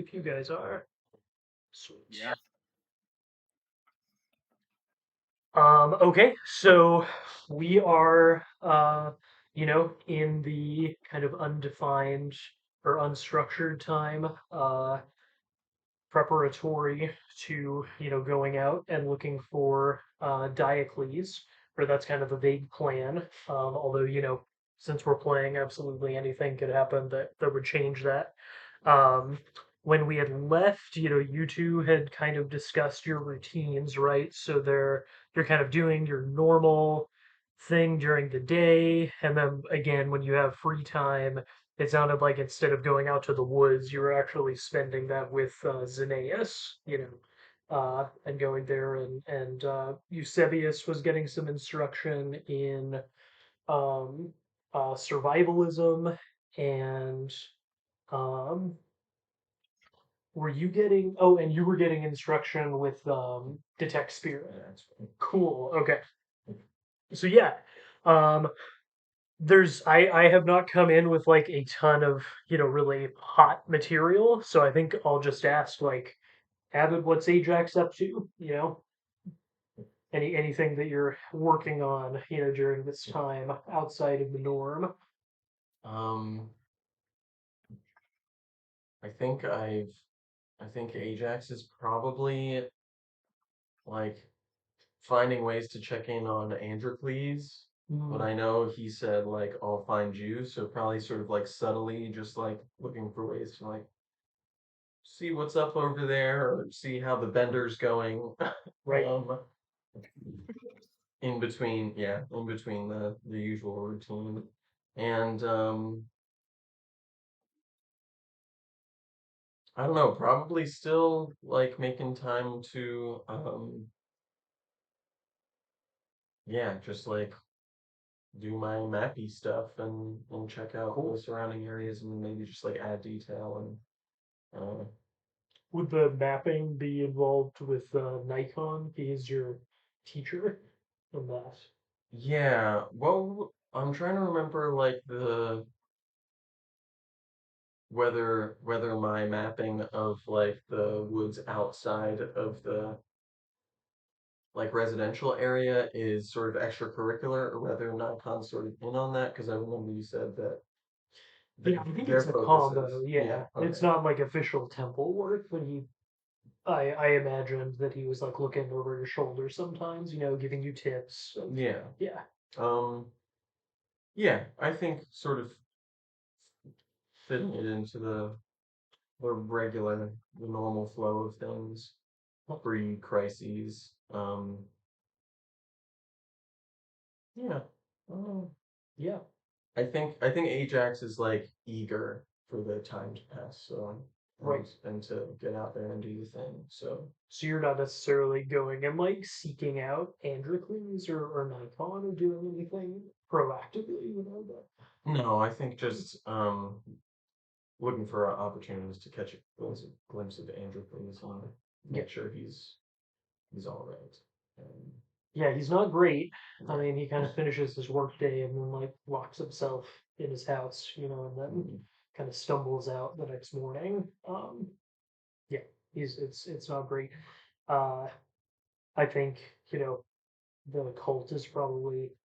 if you guys are. Sweet. Yeah. Okay, so we are, in the kind of undefined or unstructured time, preparatory to, going out and looking for Diocles, or that's kind of a vague plan. Although, since we're playing, absolutely anything could happen that would change that. Um, when we had left, you two had kind of discussed your routines, right? So you're kind of doing your normal thing during the day, and then again, when you have free time, it sounded like instead of going out to the woods, you were actually spending that with Xenaeus, and going there, and Eusebius was getting some instruction in um, survivalism, and um, were you getting? Oh, and you were getting instruction with detect spirit. Cool. Okay. So yeah, um, I have not come in with like a ton of really hot material, so I think I'll just ask like Avid, what's Ajax up to? Anything that you're working on during this time outside of the norm. Um, I think I think Ajax is probably like finding ways to check in on Androcles. But Mm, I know he said like I'll find you, so probably sort of like subtly just like looking for ways to like see what's up over there or see how the bender's going. right. um in between the usual routine. And I don't know, probably still like making time to yeah, just like do my mappy stuff and check out the Cool. surrounding areas and maybe just like add detail and Would the mapping be involved with Nikon? He is your teacher in that. yeah, well, I'm trying to remember like the whether my mapping of like the woods outside of the like residential area is sort of extracurricular or whether Nikon's sort of in on that because I remember you said that Yeah, I think their it's a focus is combo. yeah, Yeah, okay. it's not like official temple work, but I imagined that he was like looking over your shoulder sometimes, giving you tips. Yeah. Yeah, Um yeah, I think sort of fitting it into the normal flow of things pre-crises. Yeah. Um, yeah, I think Ajax is like eager for the time to pass, so right. and to get out there and do the thing. So So you're not necessarily going and like seeking out Androcles or Nikon or doing anything proactively, but no, I think just looking for opportunities to catch a glimpse of Andrew, please, and yeah, make sure he's all right. yeah, he's not great. I Yeah. mean, he kind of finishes his workday and then like locks himself in his house, and then Mhm. kind of stumbles out the next morning. Yeah, it's not great. Uh, I think the cult is probably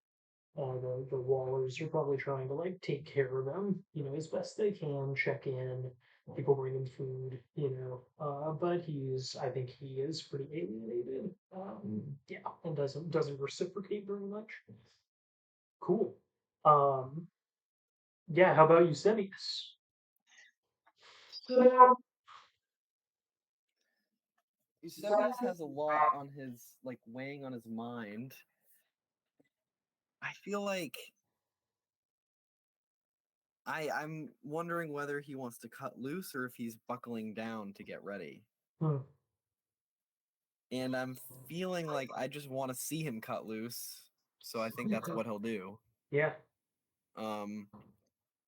the Wallers are probably trying to like take care of them, as best they can, check in, people bring him food, but I think he is pretty alienated, yeah, and doesn't reciprocate very much. Cool. Um, yeah, how about Eusebius? So Eusebius has a lot on his weighing on his mind. I feel like I'm wondering whether he wants to cut loose or if he's buckling down to get ready. Hmm. And I'm feeling like I just want to see him cut loose, so I think that's what he'll do. Yeah, Um,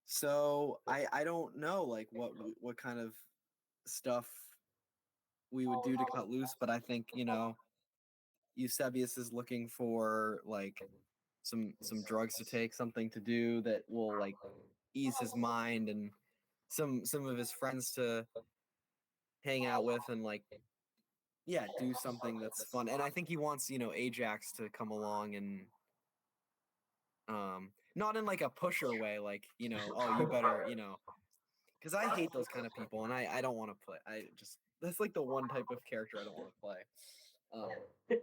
so I don't know what kind of stuff we would do to cut loose, but I think Eusebius is looking for some drugs to take, something to do that will ease his mind, and some of his friends to hang out with and like yeah, do something that's fun. And I think he wants, Ajax to come along and not in like a pusher way, like, oh, you better, because I hate those kind of people and I don't want to play. I just that's like the one type of character I don't want to play.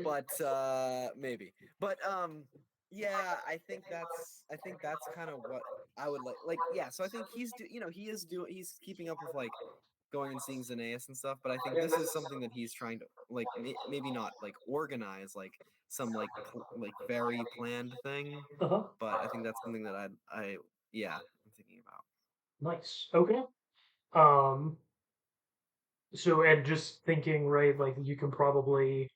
But maybe. But yeah, I think that's kind of what I would like yeah, so I think he's keeping up with like going and seeing Xenaeus and stuff, but I think this is something that he's trying to like maybe not like organize like some like like very planned thing, Uh-huh. but I think that's something that I yeah, I'm thinking about. Nice. Okay. Um, so and just thinking, right, like you can probably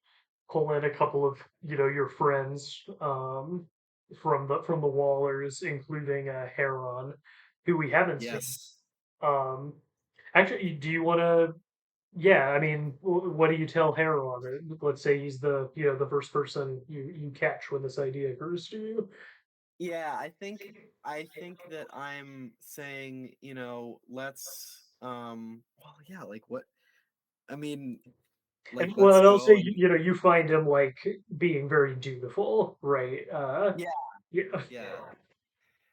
pull in a couple of, your friends, from the Wallers, including Heron, who we haven't seen. Yes. Um, actually, do you want to? Yeah, I mean, what do you tell Heron? Let's say he's the, the first person you catch when this idea occurs to you. Yeah, I think that I'm saying, let's well, yeah, like what I mean, like And well, let's and I'll say, go and you find him like being very dutiful, right? yeah, Yeah. yeah.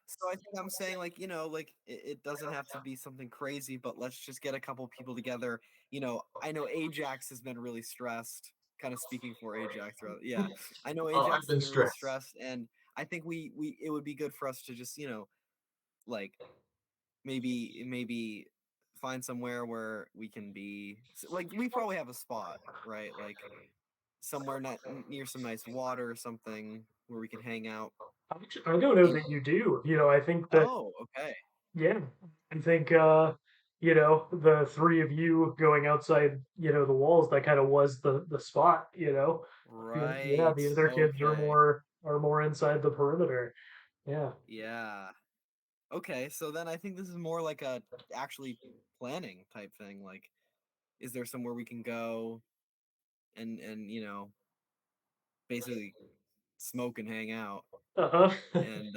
So I think I'm saying like, like it doesn't have to be something crazy, but let's just get a couple people together. I know Ajax has been really stressed, kind of speaking for Ajax throughout. Yeah. I know Oh, I've Ajax has been been really stressed. stressed and I think we it would be good for us to just, like maybe find somewhere where we can be like we probably have a spot, right? Like somewhere not near some nice water or something where we can hang out. I don't know You that know. you do. I think that, Oh, okay. yeah, I think, the three of you going outside, the walls, that kind of was the spot, Yeah, Right. the other kids Okay. are more inside the perimeter. Yeah. Yeah. Okay. So then I think this is more like a actually planning type thing. Like, is there somewhere we can go and basically smoke and hang out? Uh-huh. And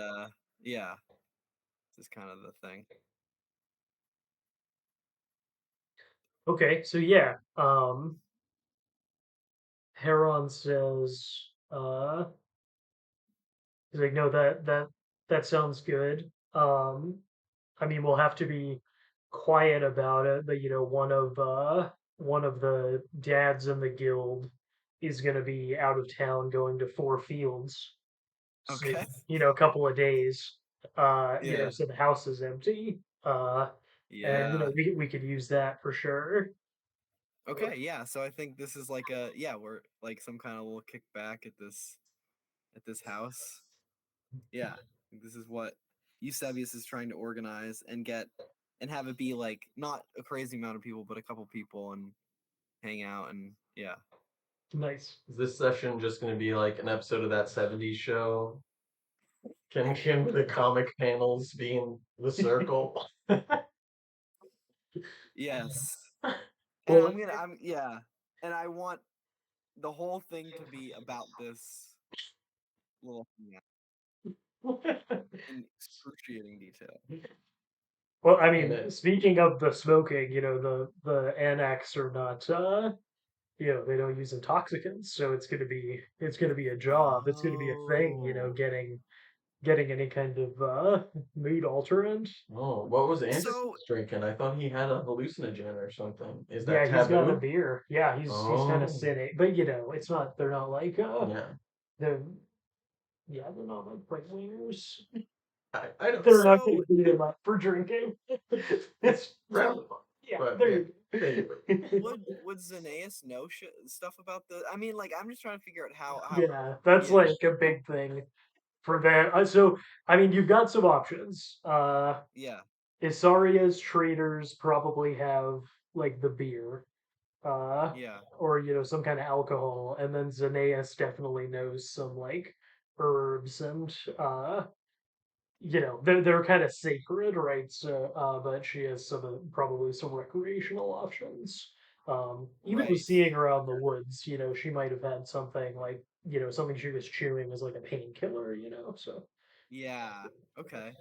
yeah, this is kind of the thing. Okay, so yeah, Heron says, he's like, no, that sounds good. I mean, we'll have to be quiet about it, but one of the dads in the guild is gonna be out of town going to Four Fields. So, Okay. a couple of days. Yeah. So the house is empty. And Yeah. we could use that for sure. Okay. Yeah. So I think this is like a yeah, we're like some kind of little kickback at this house. Yeah, I think this is what Eusebius is trying to organize and get and have it be like not a crazy amount of people, but a couple people and hang out and yeah. Nice. Is this session just going to be like an episode of that '70s show? Can the comic panels be in the circle? Yes. And Well, I'm yeah. And I want the whole thing to be about this little thing in excruciating detail. well, I And mean, it, speaking of the smoking, the annex are not, they don't use intoxicants, so it's gonna be a job. It's gonna be a thing, Oh. getting any kind of mood alterant. oh, what was Andrew So drinking? I thought he had a hallucinogen or something. Is that Yeah, he's got a taboo? beer. Yeah, he's kind of Oh, cynic, but it's not. They're not like yeah. they're yeah, they're not like wingers. I don't They're know. not going so to beat him up for drinking. It's so relevant. Yeah, But there yeah, you anyway. would Xenaeus know stuff about the I mean like I'm just trying to figure out how Yeah, that's yeah. like a big thing for that. So, I mean, you've got some options. Yeah. Isaria's traders probably have like the beer, uh, Yeah. or some kind of alcohol, and then Xenaeus definitely knows some like herbs and they're kind of sacred, right? So, but she has probably some recreational options. Even with Right. seeing around the woods, she might have had something like something she was chewing as like a painkiller, So Yeah. Okay.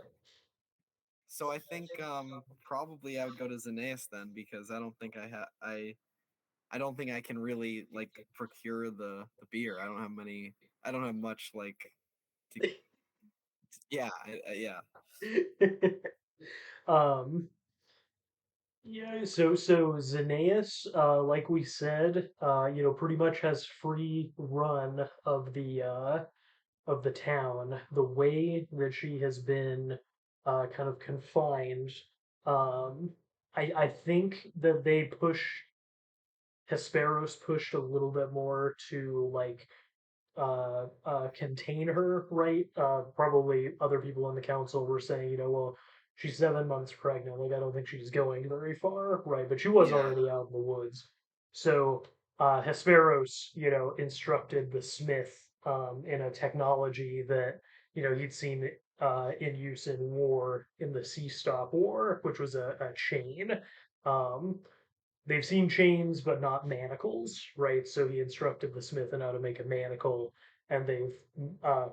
So I think probably I would go to Xenaeus then, because I don't think I don't think I can really like procure the beer. I don't have many. I don't have much like to. Yeah, yeah, um, yeah, so Xenaeus, like we said, pretty much has free run of the town. The way that she has been kind of confined, um, I think that they Hesperos pushed a little bit more to like contain her, right? Probably other people on the council were saying, well, she's 7 months pregnant. Like, I don't think she's going very far, right? But she was yeah, already out in the woods. So Hesperos, instructed the smith in a technology that, he'd seen in use in war, in the Sea Stop War, which was a chain. Um, they've seen chains but not manacles, right? So he instructed the smith on how to make a manacle, and they've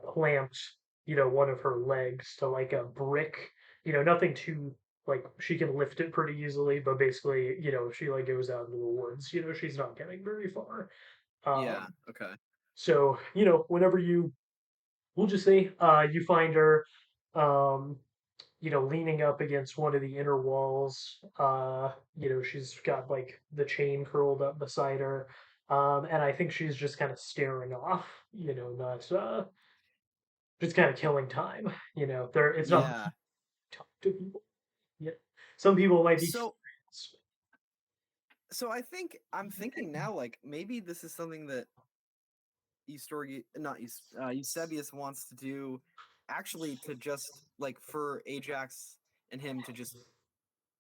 clamped, one of her legs to like a brick. Nothing too like she can lift it pretty easily, but basically, if she like goes out into the woods, she's not getting very far. yeah. Um, Okay. so whenever we'll just say you find her, um, leaning up against one of the inner walls. She's got like the chain curled up beside her. And I think she's just kind of staring off, not just kind of killing time. There it's not Yeah. talk to people. Yeah. Some people might be So curious. I think I'm thinking now, like maybe this is something that Eusebius wants to do, actually, to just like for Ajax and him to just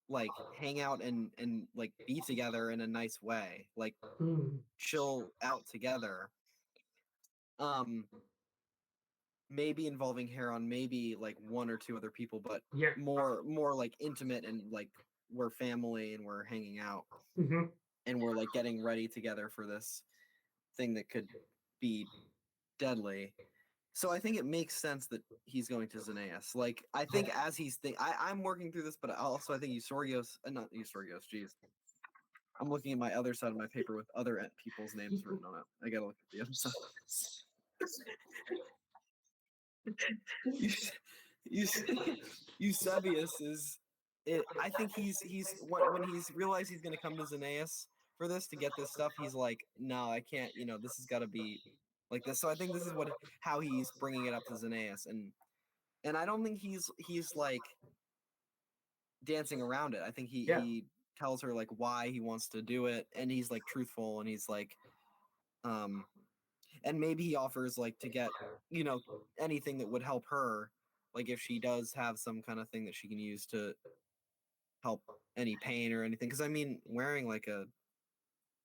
like hang out and like be together in a nice way, like Hmm. chill out together. Um, maybe involving Heron, maybe like one or two other people, but Yeah. more like intimate, and like we're family and we're hanging out Hmm. and we're like getting ready together for this thing that could be deadly. So I think it makes sense that he's going to Xenaeus. Like I think as I'm working through this, but also I think Eusorgios, not Eusorgios, jeez. I'm looking at my other side of my paper with other people's names written on it. I gotta look at the other side. Eus- Eus- Eusebius is it. I think he's when he's realized he's gonna come to Xenaeus for this to get this stuff. He's like, no, I can't. This has got to be like this. So I think this is what how he's bringing it up to Xenaeus, and I don't think he's like dancing around it. I think Yeah. he tells her like why he wants to do it, and he's like truthful, and he's like, um, and maybe he offers like to get you know anything that would help her, like if she does have some kind of thing that she can use to help any pain or anything. Because I mean, wearing like a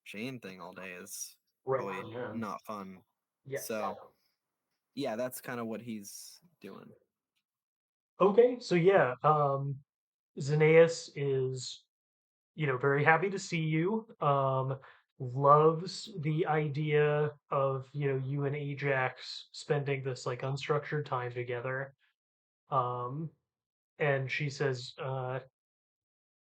chain thing all day is Right. probably Yeah. not fun. Yes. So yeah, that's kind of what he's doing. Okay. So yeah, Xenaeus is very happy to see you. Loves the idea of, you and Ajax spending this like unstructured time together. Um, and she says,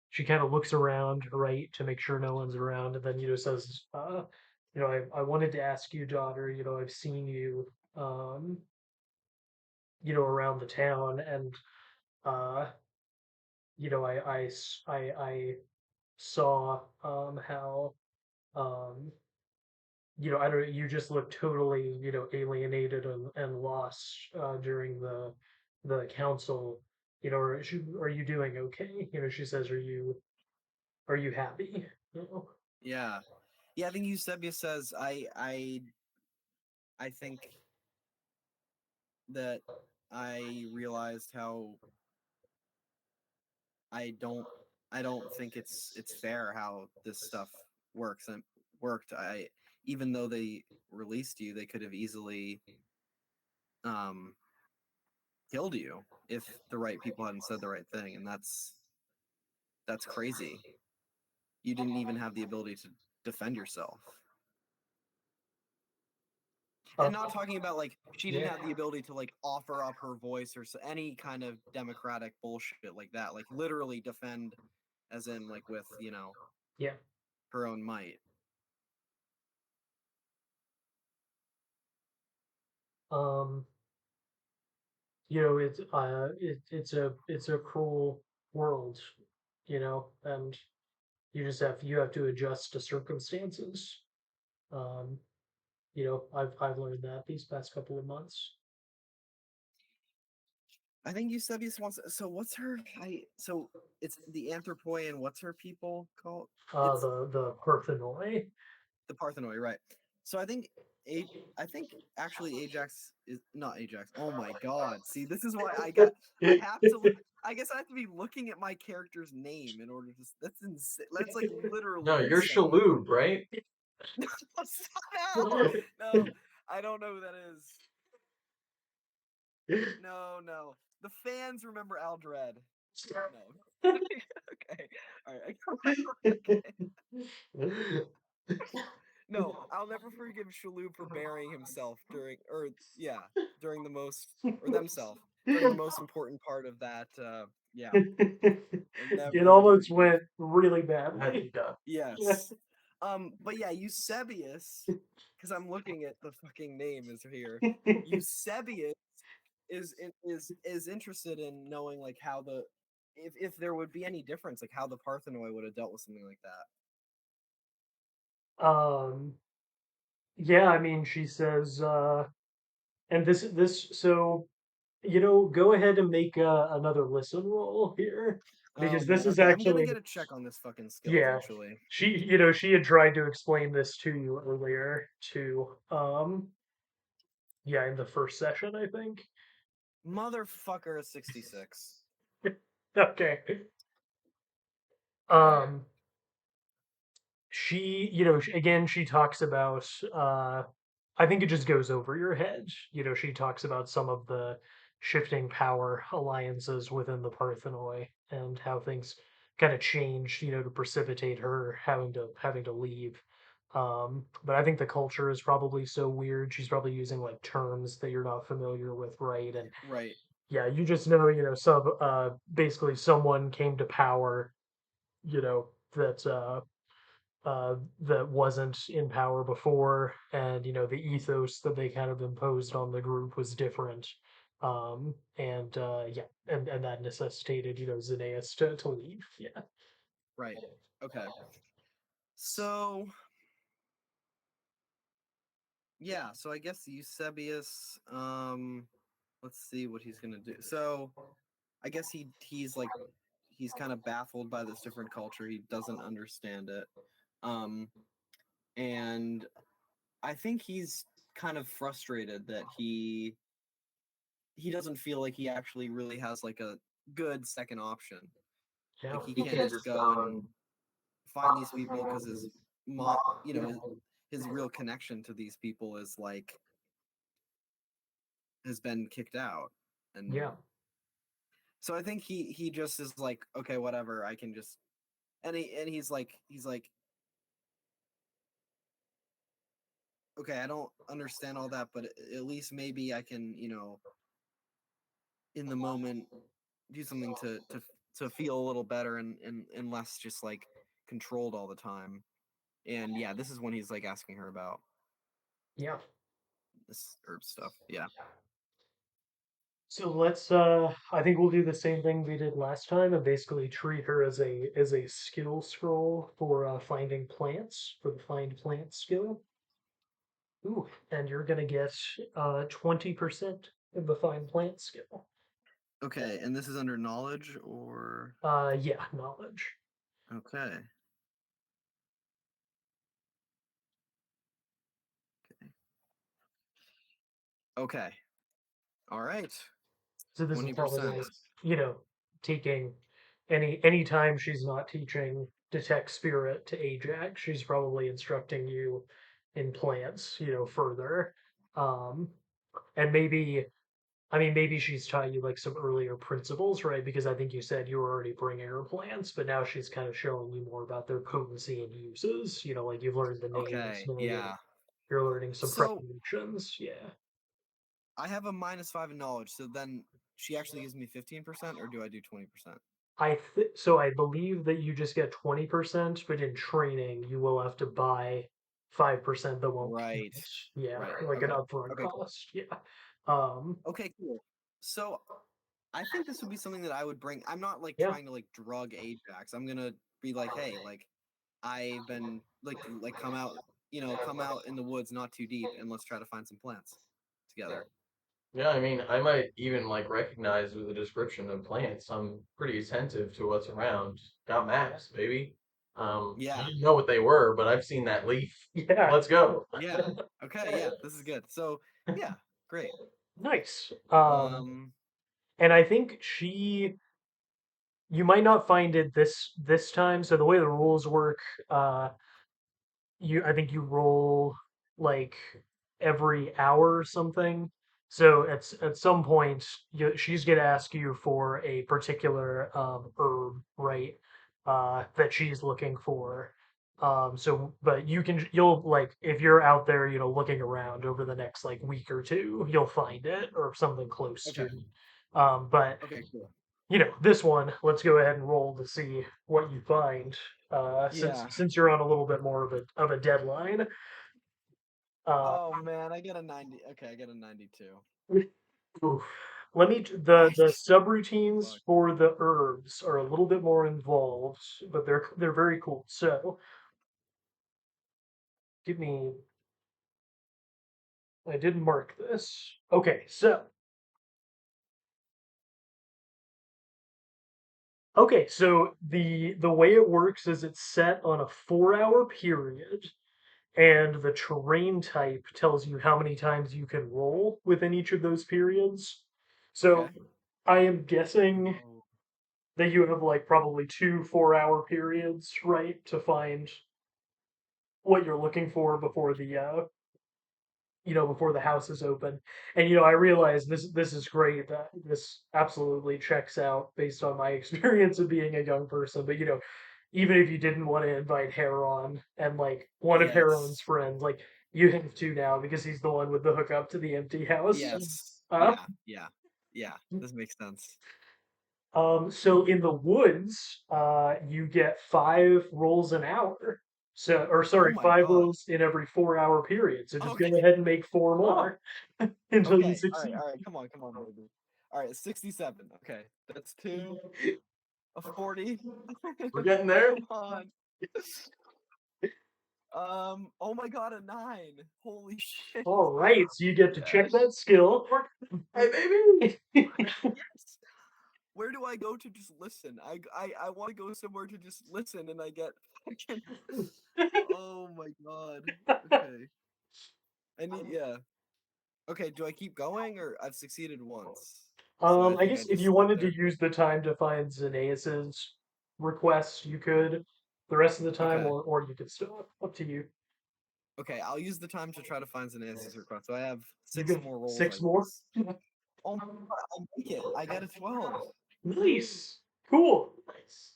she kind of looks around, right, to make sure no one's around, and then, says, I wanted to ask you, daughter, I've seen you, around the town, and, uh, I saw, how, um, I don't. You just look totally, alienated and lost during the council. Are you doing okay? She says, are you happy? You know? Yeah, yeah. I think Eusebius says I think that I realized how I don't I don't think it's fair how this stuff works and worked. I Even though they released you, they could have easily um killed you if the right people hadn't said the right thing, and that's crazy. You didn't even have the ability to defend yourself. and not talking about like she didn't Yeah, have the ability to like offer up her voice or any kind of democratic bullshit like that. Like literally defend, as in like with yeah. her own might. Um, it's a cruel world, and you have to adjust to circumstances. Um, I've learned that these past couple of months. I think Eusebius wants. So what's her? So it's the Anthropoi and what's her people called? It's The Parthenoi. the Parthenoi, right? So a I think actually Ajax is not Ajax. Oh my god! See, this is why I have to. I guess I have to be looking at my character's name in order to. That's insane. That's like No, literally you're insane. Shalhoub, right? No, no, I don't know who that is. No, no. The fans remember Aldred. No. Okay. All right. No, I'll never forgive Shalhoub for burying himself during the most, or themselves, during the most important part of that. Yeah, I'll It never almost forgive. went really Had to badly. be done. Yes. But yeah, Eusebius, because I'm looking at the fucking name is here. Eusebius is interested in knowing like how the if there would be any difference, like how the Parthenoi would have dealt with something like that. Um, yeah, I mean, she says, and so go ahead and make another listen roll here Oh because this man, is okay, I'm gonna actually, get a check on this fucking skill yeah, eventually. she had tried to explain this to you earlier too. Yeah, in the first session, I think. Motherfucker is 66. Okay. Um, again, she talks about, I think it just goes over your head. She talks about some of the shifting power alliances within the Parthenoi and how things kind of changed, to precipitate her having to leave. But I think the culture is probably so weird. She's probably using like terms that you're not familiar with, right? And Right, yeah, you just know, basically someone came to power, that that wasn't in power before, and the ethos that they kind of imposed on the group was different. And yeah, and that necessitated Xenaeus to leave. Yeah. right. Okay. So yeah, so I guess Eusebius, let's see what he's gonna do. So I guess he's kind of baffled by this different culture. He doesn't understand it. Um, and I think he's kind of frustrated that he doesn't feel like he actually really has like a good second option. Yeah. Like he can't just go and find these people because his real connection to these people is like has been kicked out. And Yeah. so I think he just is like, okay, whatever, I can just he's like okay, I don't understand all that, but at least maybe I can, in the moment do something to feel a little better and less just like controlled all the time. And yeah, this is when he's like asking her about Yeah. this herb stuff. Yeah. So let's I think we'll do the same thing we did last time and basically treat her as a skill scroll for finding plants for the find plant skill. Ooh, and you're gonna get 20% of the find plant skill. Okay, and this is under knowledge or Yeah, knowledge. okay. Okay. Okay. All right. So this is 20%. probably, you know, taking any time she's not teaching detect spirit to Ajax, she's probably instructing you in plants, further. Um, and maybe she's taught you like some earlier principles, right? Because I think you said you were already bringing her plants, but now she's kind of showing you more about their potency and uses. Like you've learned the names, Okay. now Yeah. You're learning some So preparations. Yeah. I have a -5 in knowledge. So then she actually gives me 15%, or do I do 20%? So I believe that you just get 20%, but in training you will have to buy 5% that won't Right. count. Yeah, Right. like an Okay. upfront Okay. Cool. cost. Yeah. Um, Okay. Cool. So I think this would be something that I would bring. I'm not like yeah. trying to like drug Ajax. I'm gonna be like, hey, like I've been like come out, come out in the woods not too deep, and let's try to find some plants together. Yeah, I mean, I might even like recognize with the description of plants. I'm pretty attentive to what's around. Got maps, baby. I Yeah. didn't know what they were, but I've seen that leaf. Yeah. Let's go. Yeah. Okay. Yeah. This is good. So yeah. Great. Nice. Um. And I think you might not find it this time. So the way the rules work, uh, I think you roll like every hour or something. So at some point, she's gonna ask you for a particular herb, right? That she's looking for. But you'll like if you're out there, looking around over the next like week or two, you'll find it or something close to. Okay. But Okay. Cool. this one, let's go ahead and roll to see what you find. Since Yeah. since you're on a little bit more of a deadline. Uh, Oh man, I get a 90. Okay, I get a 92. oof. Let me I the subroutines fuck. for the herbs are a little bit more involved, but they're very cool. So give me. I didn't mark this. Okay, so the way it works is it's set on a 4-hour period. And the terrain type tells you how many times you can roll within each of those periods. So Okay. I am guessing Oh. that you have like probably two 4-hour periods, right, to find what you're looking for before the house is open. And I realize this is great. That this absolutely checks out based on my experience of being a young person. But even if you didn't want to invite Heron and like one of Heron's Yes. friends, like you have to now because he's the one with the hookup to the empty house. Yes. Uh, Yeah. Yeah. Yeah. This makes sense. so in the woods, you get 5 rolls an hour. So, or Oh sorry, my five god. rolls in every 4-hour period. So just go Okay. ahead and make four more until you Okay. All right. succeed. All right. Come on. Come on, baby. All right. 67. Okay. That's two. A 40. We're getting there. Come on. Oh my god, a 9. Holy shit. All right, so you get to check Yes. that skill. Hey, baby. Yes. Where do I go to just listen? I want to go somewhere to just listen, and I get fucking. Oh my god. Okay. Yeah. Okay, do I keep going, or I've succeeded once? So I I think I guess if just you stop wanted to there. use the time to find Xenaeus's request, you could the rest of the time, Okay. or you could stop. Up to you. Okay, I'll use the time to try to find Zanazzi's request. So I have You 6 get more rolls, I 6 more. guess. Oh my god, I make it. I get a 12. Nice, cool. Nice.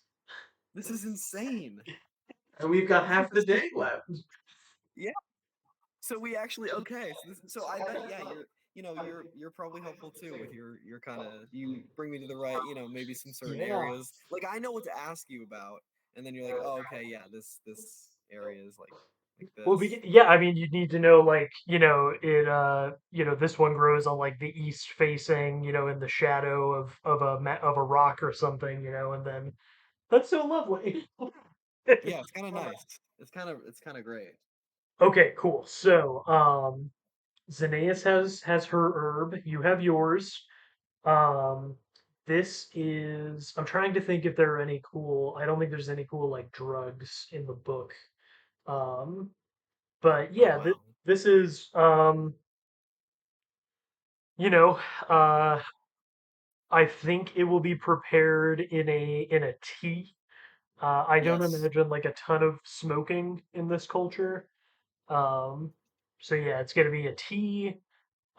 This is insane. And we've got half the day left. Yeah. So we actually okay. So I bet yeah, you're probably helpful too with your kind of you bring me to the right, maybe some certain Yeah. areas. Like I know what to ask you about, and then you're like, "Oh, okay, yeah, this area is like Well, this." yeah, I mean, you'd need to know, like, this one grows on like the east facing, in the shadow of a rock or something, and then that's so lovely. Yeah, it's kind of nice. It's kind of great. Okay, cool. So, Xenaeus has her herb. You have yours. Um, this is. I'm trying to think if there are any cool. I don't think there's any cool like drugs in the book. Um, but Oh yeah, wow. this is. You know, uh, I think it will be prepared in a tea. I don't Yes. imagine like a ton of smoking in this culture. Um, so yeah, it's gonna be a tea.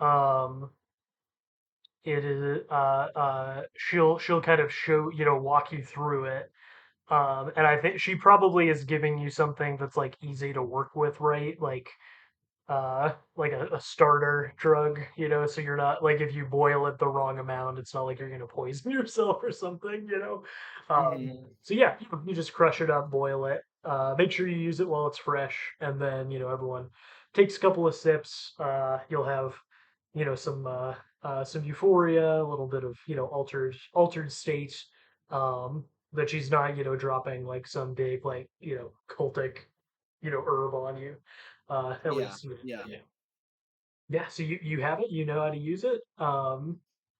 Um, it is she'll kind of walk you through it. And I think she probably is giving you something that's like easy to work with, right? Like like a starter drug, so you're not like if you boil it the wrong amount, it's not like you're gonna poison yourself or something. Hmm. So yeah, you just crush it up, boil it. Make sure you use it while it's fresh, and then everyone takes a couple of sips. You'll have some euphoria, a little bit of altered state. That she's not dropping like some big like cultic herb on you. At Yeah, least yeah, yeah. So you have it, you know how to use it.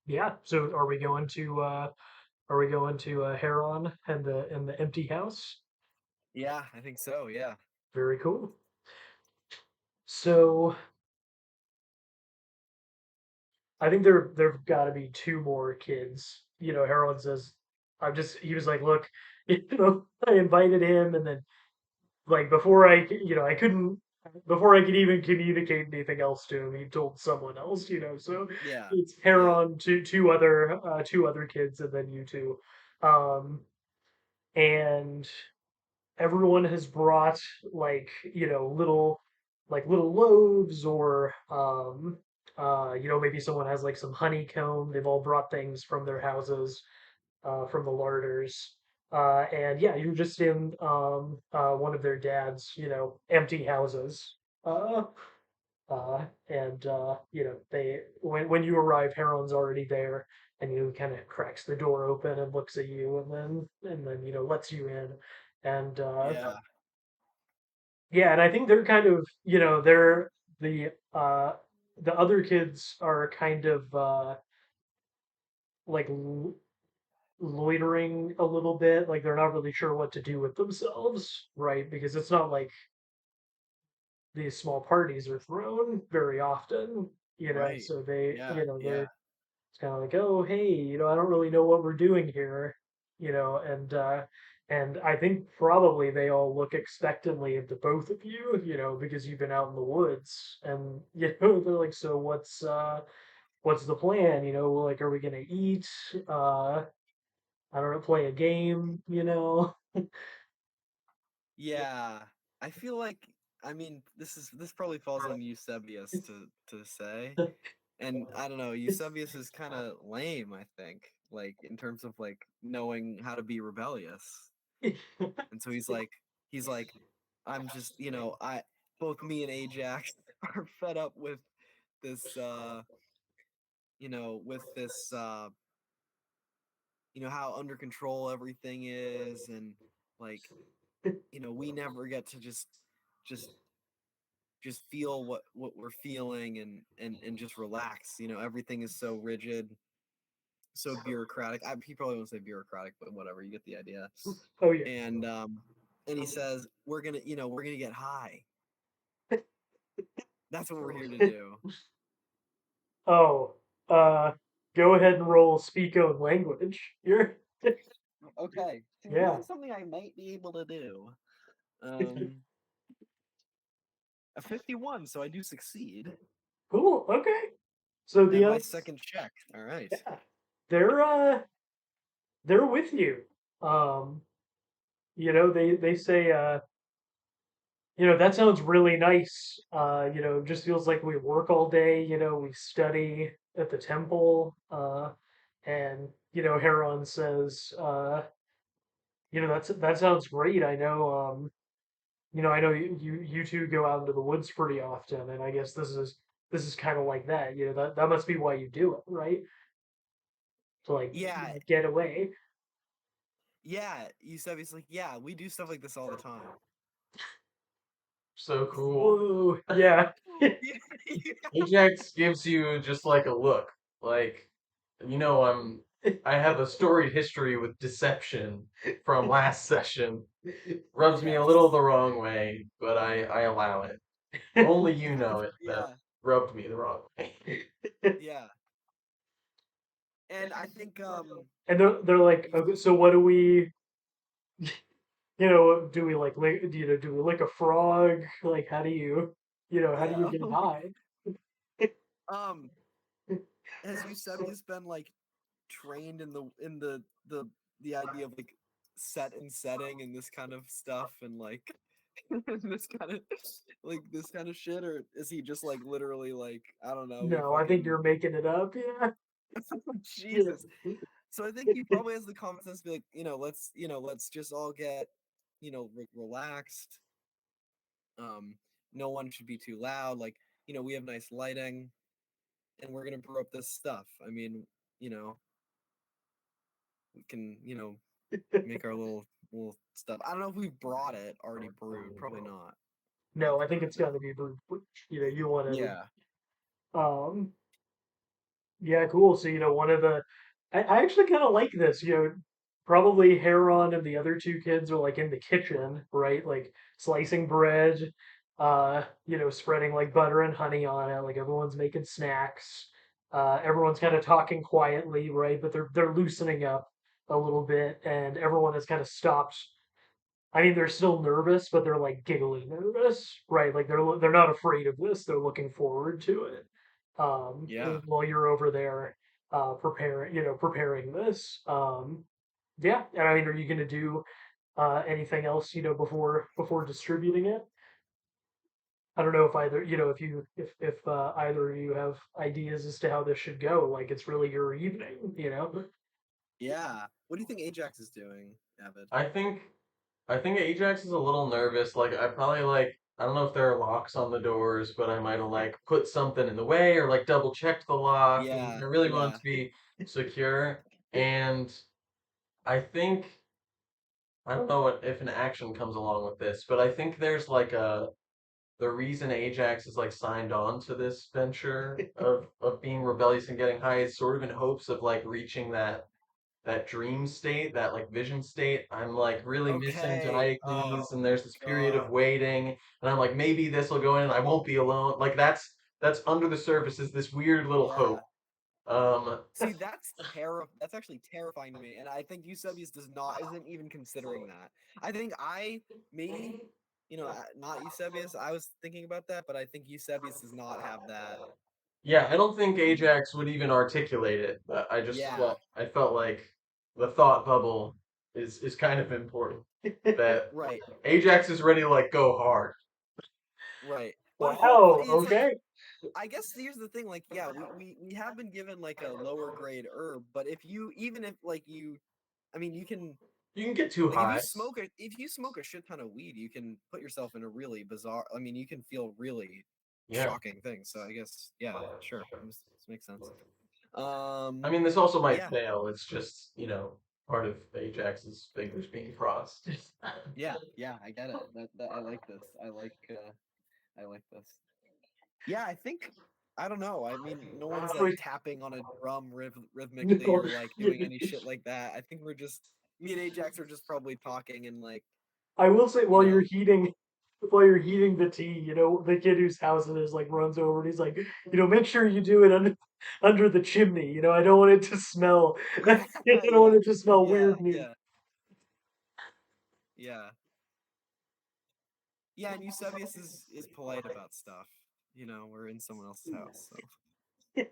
Yeah. So are we going to Heron and the empty house? yeah. I think so. Yeah, Very cool. So I think there've got to be two more kids. Heron says, he was like, look, I invited him, and then like before I couldn't before I could even communicate anything else to him, he told someone else. So yeah, it's yeah, Heron, two other kids, and then you two. Um, and everyone has brought like little loaves or maybe someone has like some honeycomb. They've all brought things from their houses, from the larders. And yeah, you're just in one of their dad's, empty houses. Uh, and they when you arrive, Heron's already there, and kind of cracks the door open and looks at you, and then lets you in, and yeah, yeah, and I think they're kind of they're the other kids are kind of like loitering a little bit, like they're not really sure what to do with themselves, right? Because it's not like these small parties are thrown very often, right. so they, Yeah, they're yeah, it's kind of like, oh, hey, I don't really know what we're doing here, and I think probably they all look expectantly at the both of you, because you've been out in the woods, and they're like, so what's the plan? Like, are we gonna eat? I don't know, play a game? yeah. I feel like, I mean, this probably falls on Eusebius to say, and I don't know. Eusebius is kind of lame, I think, like in terms of like knowing how to be rebellious. And so he's like, I'm just, I both me and Ajax are fed up with this, with this, how under control everything is, and like, we never get to just just feel what we're feeling, and just relax. Everything is so rigid, so bureaucratic. He probably won't say bureaucratic, but whatever, you get the idea. Oh yeah. And he says we're gonna get high. That's what we're here to do. Oh, uh, go ahead and roll speak own language. You're Okay, see, this yeah. is something I might be able to do. Um, a 51, so I do succeed. Cool. Okay. So the And my others, second check. All right. yeah, they're with you. Um, they say, that sounds really nice. It just feels like we work all day. We study at the temple. And Heron says, that sounds great. I know you two go out into the woods pretty often, and I guess this is kind of like that. That must be why you do it, right? To like Yeah, get away. yeah. Eusebius like, yeah, we do stuff like this all the time. So cool. Whoa, yeah. Ajax gives you just like a look, like I have a storied history with deception from last session. Rubs me a little Yes. the wrong way, but I allow it. Only you know it that Yeah, rubbed me the wrong way. yeah. And I think And they're like, you, okay, so what do we, do we like, do we lick a frog? Like, how do you yeah. get high? um has Eusebius been like trained in the idea of like set and setting and this kind of stuff, and like this kind of this kind of shit, or is he just like literally like I don't know, we No, I think fucking you're making it up. Yeah. Jesus. So I think he probably has the common sense to be like, let's just all get, relaxed. Um, no one should be too loud. Like, we have nice lighting, and we're gonna brew up this stuff. I mean, you know, we can, make our little stuff. I don't know if we've brought it already brewed. Probably not. No, Like, I think it's got to be blue. You want yeah, to. Yeah, cool. So, one of I actually kind of like this. Probably Heron and the other two kids are like in the kitchen, right? Like slicing bread, spreading like butter and honey on it. Like everyone's making snacks. Everyone's kind of talking quietly, right? But they're loosening up a little bit, and everyone has kind of stopped. I mean, they're still nervous, but they're like giggly nervous, right? Like they're not afraid of this. They're looking forward to it. yeah, While you're over there, preparing this. Yeah, and I mean, are you gonna do anything else, before distributing it? I don't know if either, if either of you have ideas as to how this should go. Like, it's really your evening. yeah. What do you think Ajax is doing, Avid? I think I think Ajax is a little nervous. Like I probably like I don't know if there are locks on the doors, but I might have like put something in the way or like double checked the lock and Yeah, I really want it yeah. to be secure. And I think I don't know if an action comes along with this, but I think there's like the reason Ajax is like signed on to this venture of being rebellious and getting high is sort of in hopes of like reaching that dream state, that like vision state. I'm like really missing Okay. Oh Diocles, and there's this period God. of waiting, and I'm like maybe this will go in, and I won't be alone. Like that's under the surface is this weird little Yeah. hope. Um, See, that's actually terrifying to me, and I think Eusebius does not isn't even considering that. I think I maybe, not Eusebius. I was thinking about that, but I think Eusebius does not have that. yeah, I don't think You know. Ajax would even articulate it, but Yeah. I felt like the thought bubble is kind of important. That Right. Ajax is ready to like go hard. Right. But Wow. hopefully, it's like Okay. I guess here's the thing. Like, yeah, we have been given like a lower grade herb, but even if like I mean, you can. You can get too Like high. if you smoke a shit ton of weed, you can put yourself in a really bizarre. I mean, you can feel really Yeah. shocking things. So I guess yeah, sure, this makes sense. I mean, this also might Yeah, fail. It's just, part of Ajax's fingers being crossed. yeah, I get it. That I like this. I like this. Yeah, I think I don't know. I mean, no one's like Wait, tapping on a drum rhythmically no, or like doing any shit like that. I think we're just me and Ajax are just probably talking and like I will say you while you're know heating the tea, the kid whose house it is like runs over and he's like, make sure you do it under the chimney. I don't want it to smell. I yeah don't want yeah it to smell yeah weird meat. yeah yeah. Yeah, and Eusebius is polite about stuff. We're in someone else's house, so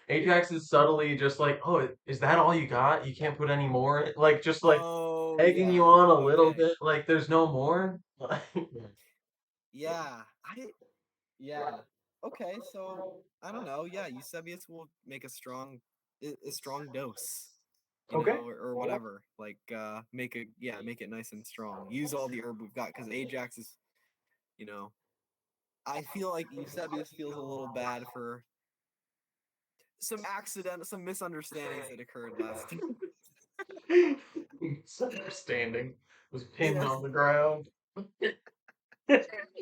Ajax is subtly just like, oh, is that all you got? You can't put any more? Like, just like oh egging you yeah, on a little okay, bit. Like, there's no more? yeah, yeah, okay. So I don't know. Yeah, Eusebius will make a strong dose, Okay. or whatever. Like make it nice and strong. Use all the herb we've got because Ajax is, you know, I feel like Eusebius feels a little bad for some misunderstandings that occurred last time. Misunderstanding was pinned Yeah, on the ground.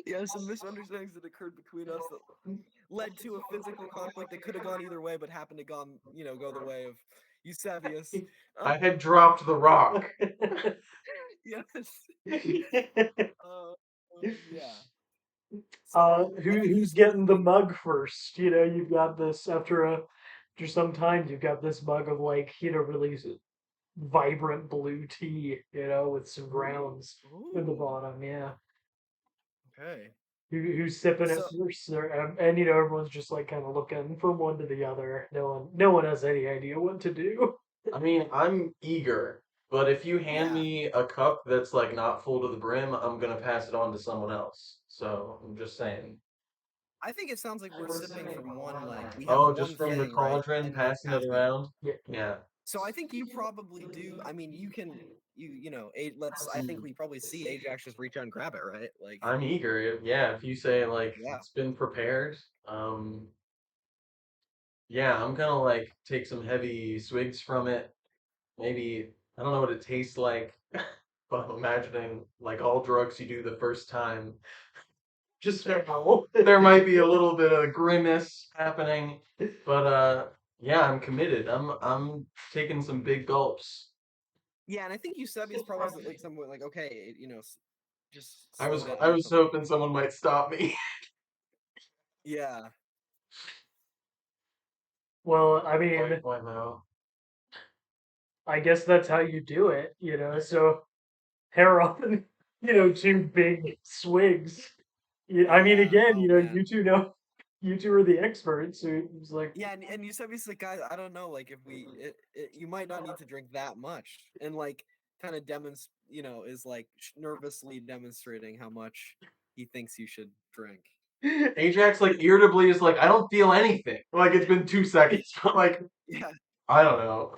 yeah, some misunderstandings that occurred between us that led to a physical conflict that could have gone either way, but happened to go the way of Eusebius. Uh, I had dropped the rock. yes. Uh, yeah. So I think Who's Eusebius getting the being mug first? You've got this after some time. You've got this mug of like really vibrant blue tea. With some grounds in the ooh bottom. Yeah. okay. Who's sipping it So first? And everyone's just like kind of looking from one to the other. No one has any idea what to do. I mean, I'm eager. But if you hand Yeah. me a cup that's like not full to the brim, I'm gonna pass it on to someone else. So I'm just saying. I think it sounds like we're sipping from one, like we have Oh, just one from the thing, right? cauldron, And like passing it passing it. around. Yeah. Yeah. So I think you probably do. I mean, you can, let's. I think we probably see Ajax just reach out and grab it, right? Like, I'm eager. Yeah, if you say like yeah, it's been prepared, yeah, I'm gonna like take some heavy swigs from it. Maybe I don't know what it tastes like, but I'm imagining like all drugs you do the first time. Just No. there might be a little bit of grimace happening, but yeah, I'm committed. I'm taking some big gulps. yeah. And I think Eusebius probably is like somewhat like, okay, just I slow was down I or was something. hoping someone might stop me. Yeah, Well, I Wait, mean, why no? I guess that's how you do it, you know. So hair up and two big swigs. Yeah, I mean, yeah. again, Oh man. you two are the experts. So it's like, Yeah, and Eusebius like, guys, I don't know, like if you might not need to drink that much, and like kind of is like nervously demonstrating how much he thinks you should drink. Ajax like irritably is like, I don't feel anything. Like it's been 2 seconds, but like Yeah. I don't know.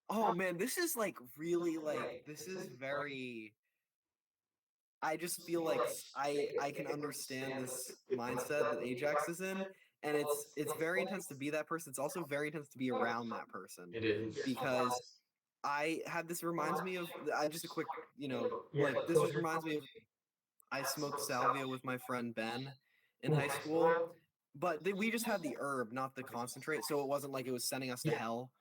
Oh man, this is like really like this is very. I just feel like I can understand this mindset that Ajax is in, and it's very intense to be that person. It's also very intense to be around that person It is. because I had this reminds me of I just a quick yeah, this go just ahead. reminds me of I smoked salvia with my friend Ben in high school, but we just had the herb, not the concentrate, so it wasn't like it was sending us to Yeah. hell.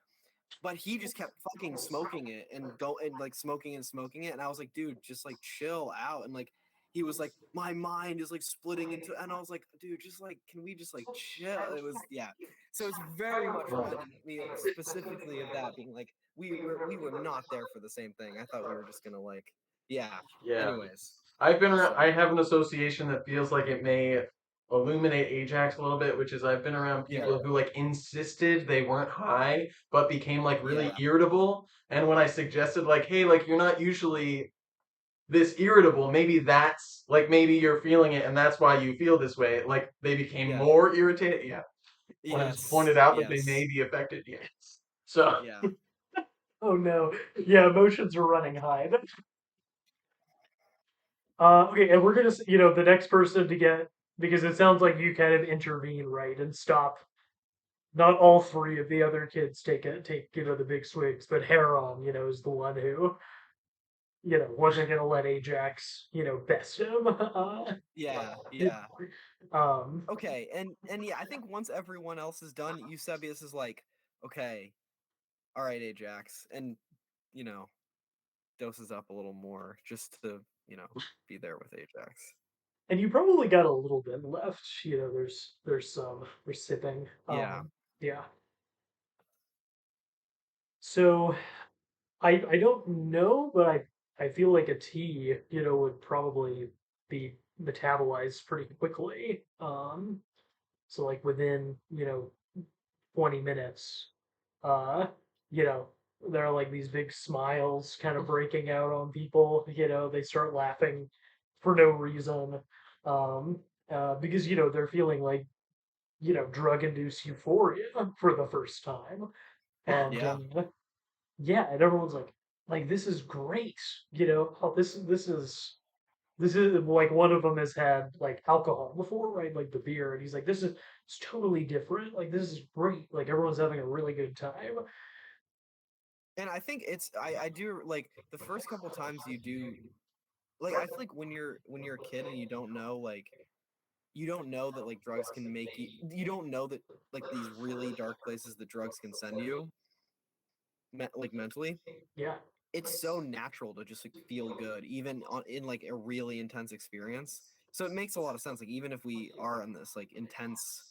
But he just kept fucking smoking it and like smoking it, and I was like, dude, just like chill out. And like he was like, my mind is like splitting into, and I was like, dude, just like, can we just like chill? It was yeah. So it's very much reminded me specifically of that being like we were not there for the same thing. I thought we were just gonna like yeah. Yeah. Anyways, I so have an association that feels like it may illuminate Ajax a little bit, which is I've been around yeah, people who like insisted they weren't high, but became like really yeah, irritable. And when I suggested like, hey, like you're not usually this irritable, maybe that's like maybe you're feeling it and that's why you feel this way. Like they became yeah, more irritated. Yeah. When it was yes, pointed out that they may yes, be affected. Yeah. So yeah, Oh no. Yeah, emotions are running high. Okay, and we're gonna, the next person to get, because it sounds like you kind of intervene, right, and stop. Not all three of the other kids take the big swigs, but Heron, is the one who, wasn't gonna let Ajax, best him. yeah, yeah. Um, Okay, and yeah, I think once everyone else is done, Eusebius is like, okay, all right, Ajax, and you know, doses up a little more just to be there with Ajax. and you probably got a little bit left. There's some we're sipping. Yeah, Yeah. So I don't know, but I feel like a tea, would probably be metabolized pretty quickly. So like within, 20 minutes, uh, you know, there are like these big smiles kind of breaking out on people, they start laughing for no reason. Um, because, they're feeling like, drug induced euphoria for the first time. And yeah, yeah, and everyone's like this is great, oh, this is like one of them has had like alcohol before, right? Like the beer, and he's like, this is it's totally different. Like this is great. Like everyone's having a really good time. and I think I do like the first couple times you do like I feel like when you're a kid and you don't know that like drugs can make you don't know that like these really dark places that drugs can send you like mentally Yeah, it's so natural to just like feel good even in like a really intense experience so it makes a lot of sense like even if we are in this like intense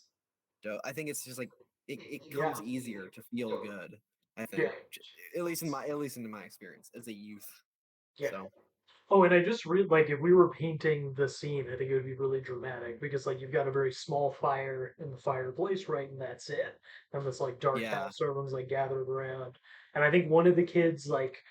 I think it's just like it yeah, comes easier to feel good I yeah, think at least in my experience as a youth yeah. so Oh, and I just read like if we were painting the scene, I think it would be really dramatic because like you've got a very small fire in the fireplace, right, and that's it. And this like dark Yeah. house, so everyone's like gathered around. And I think one of the kids like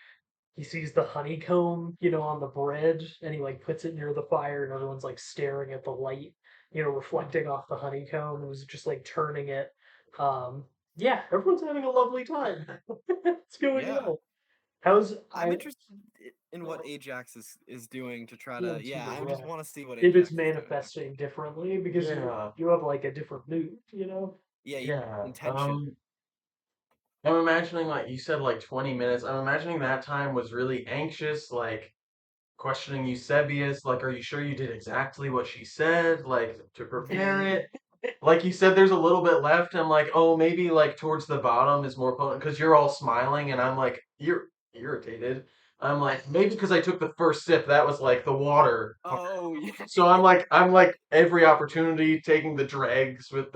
he sees the honeycomb, on the bread, and he like puts it near the fire, and everyone's like staring at the light, reflecting off the honeycomb. It was just like turning it. Um, yeah, everyone's having a lovely time. It's going Yeah. well. How's I'm I? interested in what Ajax is doing to try Yeah, to. Yeah, I just yeah. want to see what If it's Ajax is doing. manifesting differently because you Yeah, you have like a different mood. Yeah, yeah. intention. I'm imagining like you said like 20 minutes. I'm imagining that time was really anxious, like questioning Eusebius, like, are you sure you did exactly what she said? Like to prepare Mm, it. Like you said, there's a little bit left. I'm like, oh, maybe like towards the bottom is more potent because you're all smiling and I'm like, you're irritated. I'm like, maybe because I took the first sip, that was like the water part. oh yeah. So I'm like every opportunity taking the dregs with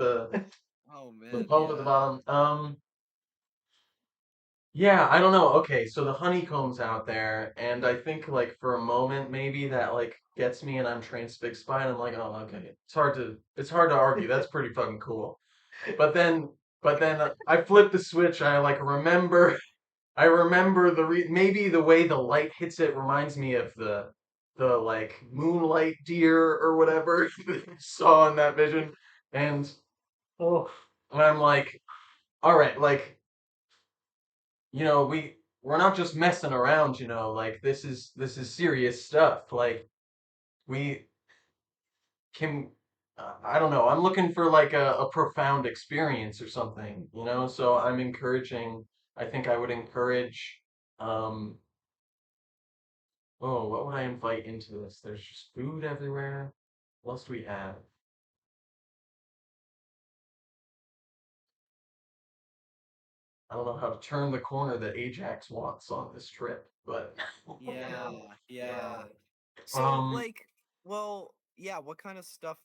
Oh the man, pump at the yeah. bottom. Yeah, I don't know. Okay, so the honeycomb's out there, and I think like for a moment maybe that like gets me and I'm transfixed by it. I'm like, oh, okay. It's hard to argue. That's pretty fucking cool. But then but then I flip the switch. I like remember I remember maybe the way the light hits it reminds me of the like moonlight deer or whatever that you saw in that vision. And Oh, I'm like, all right, like we're not just messing around, like this is serious stuff. Like we can I don't know. I'm looking for like a profound experience or something, so I think I would encourage um oh, what would I invite into this? There's just food everywhere. What else do we have? I don't know how to turn the corner that Ajax wants on this trip, but Yeah, yeah. So um like, well, yeah, what kind of stuff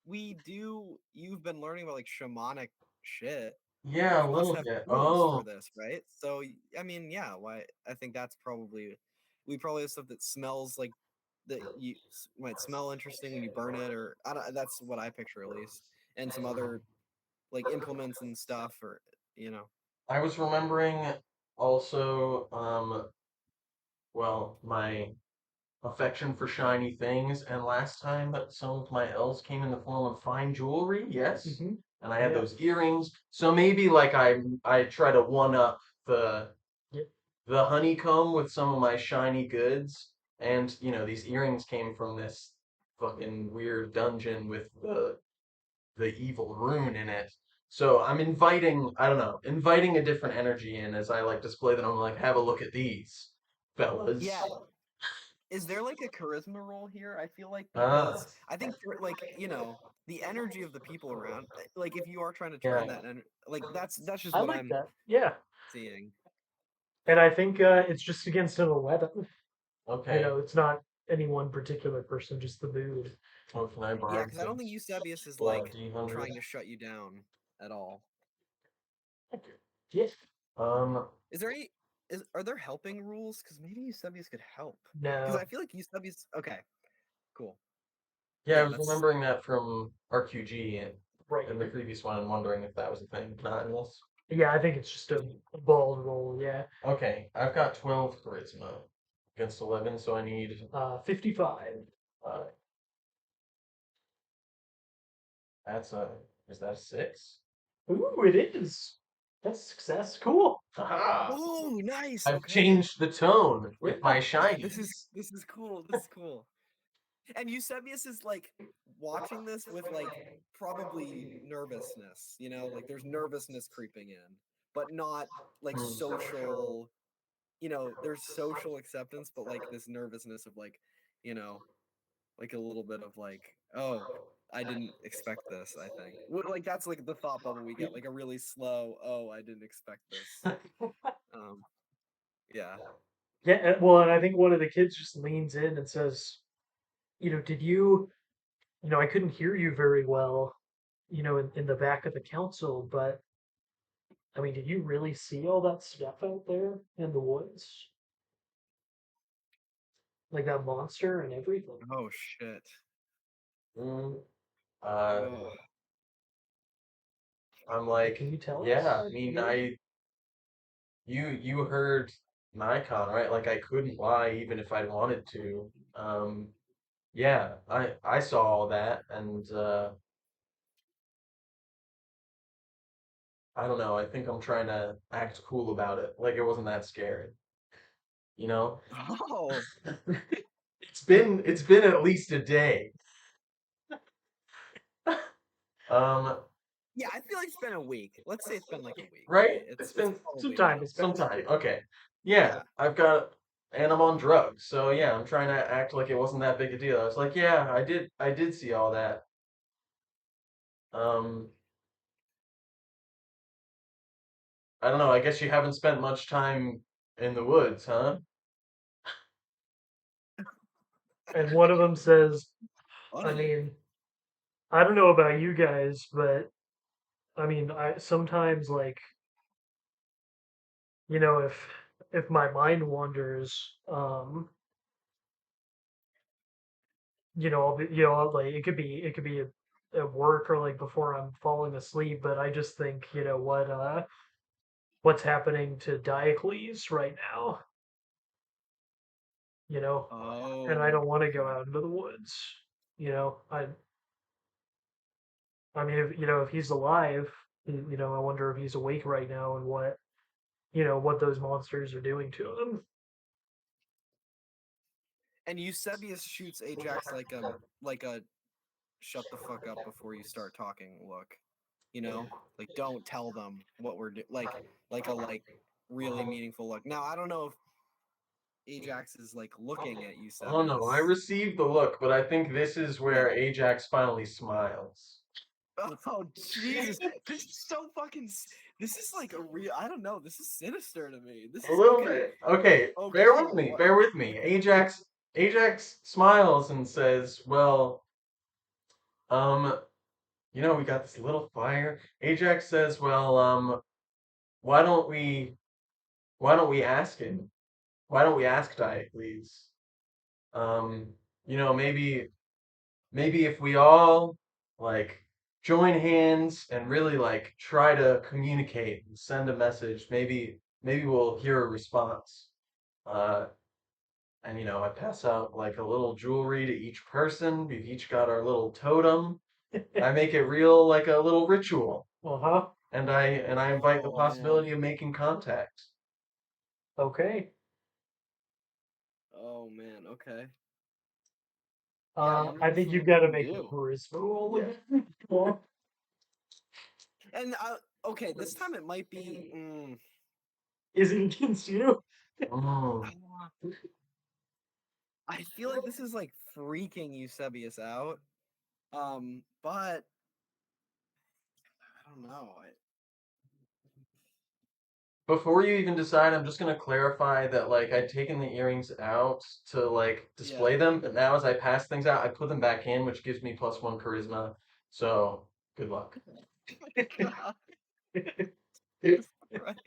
you've been learning about like shamanic shit. yeah, You a must little have bit. tools for Oh, this, right? So I mean, yeah, why I think that's probably we probably have stuff that smells like that might smell interesting when you burn it or I don't, that's what I picture at least. And some other like implements and stuff or you know. I was remembering also, well, my affection for shiny things, and last time some of my elves came in the form of fine jewelry, yes, hmm, and I had yeah, those earrings. So maybe like I try to one up yeah. the honeycomb with some of my shiny goods, and these earrings came from this fucking weird dungeon with the evil rune in it. So I'm I don't know, inviting a different energy in as I like display them. I'm like, have a look at these, fellas. Yeah, is there like a charisma role here? I feel like Ah, because I think like, the energy of the people around like if you are trying to yeah. turn that like that's just I what like I'm that. Yeah, seeing. and I think it's just against an 11. Okay. It's not any one particular person, just the mood. Well, can I Yeah, borrow because I don't think this Eusebius is like D100? trying to shut you down at all. Yeah, Um, Is there any are there helping rules? Because maybe Eusebius could help. Because no, I feel like Eusebius. Okay, cool. yeah, I Yeah, was that's remembering that from RQG right. in the previous one and wondering if that was a thing. Not in this. Yeah, I think it's just a bald roll. Yeah, Okay, I've got 12 charisma against 11, so I need 55. uh, that's a is that a 6? Ooh, it is. That's success. Cool. Haha! oh nice. I've Okay, changed the tone with Yeah. my yeah, this is shinies. this is cool. This is cool. And Eusebius is like watching this with like probably nervousness. Like there's nervousness creeping in, but not like Hmm. social. There's social acceptance, but like this nervousness of like, you know, like a little bit of like, oh, I didn't expect this. I think like that's like the thought bubble we get, like a really slow, oh, I didn't expect this. Um, yeah, Yeah, well, and I think one of the kids just leans in and says, did I couldn't hear you very well, in the back of the council, but I mean, did you really see all that stuff out there in the woods? like that monster and everything. Oh shit. Mm, uh, Oh. I'm like, Can you tell us? yeah, I mean, you heard Nikon, right? Like I couldn't lie even if I wanted to. Yeah, I saw all that, and I don't know. I think I'm trying to act cool about it, like it wasn't that scary, you know? Oh. It's been at least a day. Um, Yeah, I feel like it's been a week. Let's say it's been like a week, right? right? It's It's been Some probably time been. has some passed. time. Okay. Yeah, Yeah. and I'm on drugs, so yeah, I'm trying to act like it wasn't that big a deal. I was like, yeah, I did see all that. Um, I don't know. I guess you haven't spent much time in the woods, huh? And one of them says, I Funny. mean, I don't know about you guys, but I mean, I sometimes like, if my mind wanders, I'll be, like it could be at work or like before I'm falling asleep, but I just think, what's happening to Diocles right now, you know, and I Oh, don't want to go okay. out into the woods, you know. I mean, if he's alive, I wonder if he's awake right now and what those monsters are doing to him. And Eusebius shoots Ajax like a shut the fuck up before you start talking look. You know? Like don't tell them what we're like a really meaningful look. Now I don't know if Ajax is like looking at Oh no, I Eusebius. received the look, but I think this is where Yeah. Ajax finally smiles. Oh Jesus! This is so fucking. This is like a real. I don't know. This is sinister to me. This A is little okay. bit. Okay, bear Okay. with me. What? Bear with me. Ajax smiles and says, "Well, um, we got this little fire." Ajax says, "Well, why don't we why don't we ask him? Why don't we ask Diocles? Um, maybe if we all like join hands and really like try to communicate and send a message, maybe we'll hear a response." Uh, and I pass out like a little jewelry to each person. We've each got our little totem. I make it real like a little ritual, Uh-huh. and I invite the Oh man. possibility of making contact. Okay. Oh man. Okay. Yeah. I wonder I what think you've what got would to you make a do? charisma roll Yeah. with it. Well, And okay, this time it might be. is it against you? Mm. I I feel like this is like freaking Eusebius out. But I don't know. Before you even decide, I'm just gonna clarify that like I'd taken the earrings out to like Yeah. display them, but now as I pass things out, I put them back in, which gives me +1 charisma. So good luck. God, right.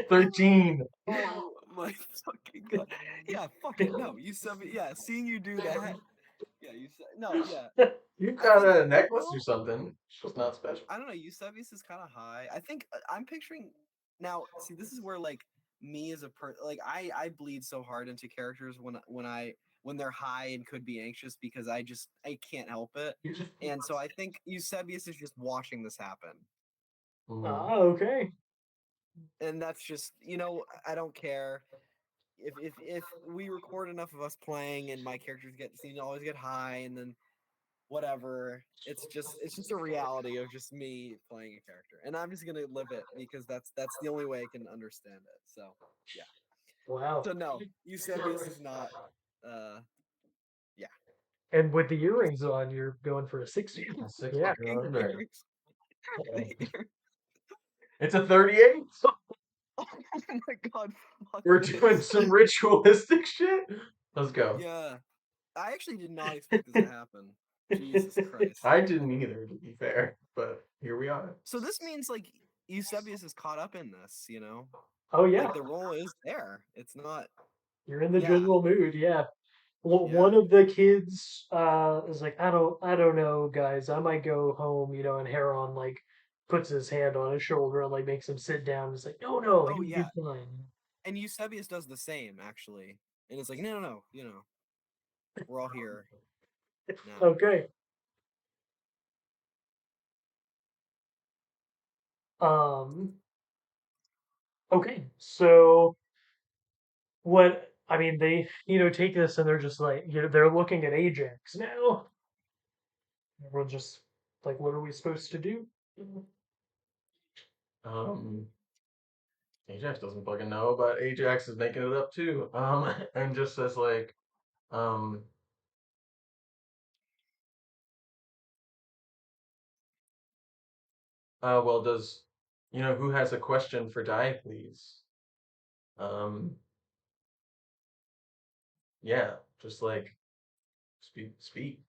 13. Oh my fucking god. Yeah, fuck it. No, you said me. Yeah, seeing you do that. Yeah, you said no. Yeah, You've I got think a I don't necklace or know. something. It's just not special. I don't know. Eusebius is kind of high. I think I'm picturing now. See, this is where like me as a like I bleed so hard into characters when they're high and could be anxious because I can't help it. And so I think Eusebius is just watching this happen. Mm. Ah, okay. And that's just I don't care if we record enough of us playing and my characters get seem to always get high and then whatever it's just a reality of just me playing a character and I'm just gonna live it because that's the only way I can understand it. So yeah, Wow. so no, Eusebius is not uh yeah. And with the earrings on, you're going for a 60. A 60 Yeah. Fucking under. earrings. The ear- It's a 38. oh my god, fuck We're doing this. some ritualistic shit. Let's go. Yeah, I actually did not expect this to happen. Jesus Christ. I didn't either, to be fair, but here we are. So this means like Eusebius is caught up in this. Oh Like yeah. the role is there. It's not. You're in the Yeah, general mood, yeah. yeah. One of the kids is like, I don't know, guys. I might go home, and Heron like puts his hand on his shoulder and like makes him sit down. He's like, no, Oh you'll be yeah, fine. and Eusebius does the same actually, and it's like no, no, no. We're all here now. Okay. Um. Okay. So what? I mean, they take this and they're just like they're looking at Ajax now. We're just like, what are we supposed to do? Um, Ajax doesn't fucking know, but Ajax is making it up too. And just says like, um, well, who has a question for Diocles? Um, yeah, just like speak.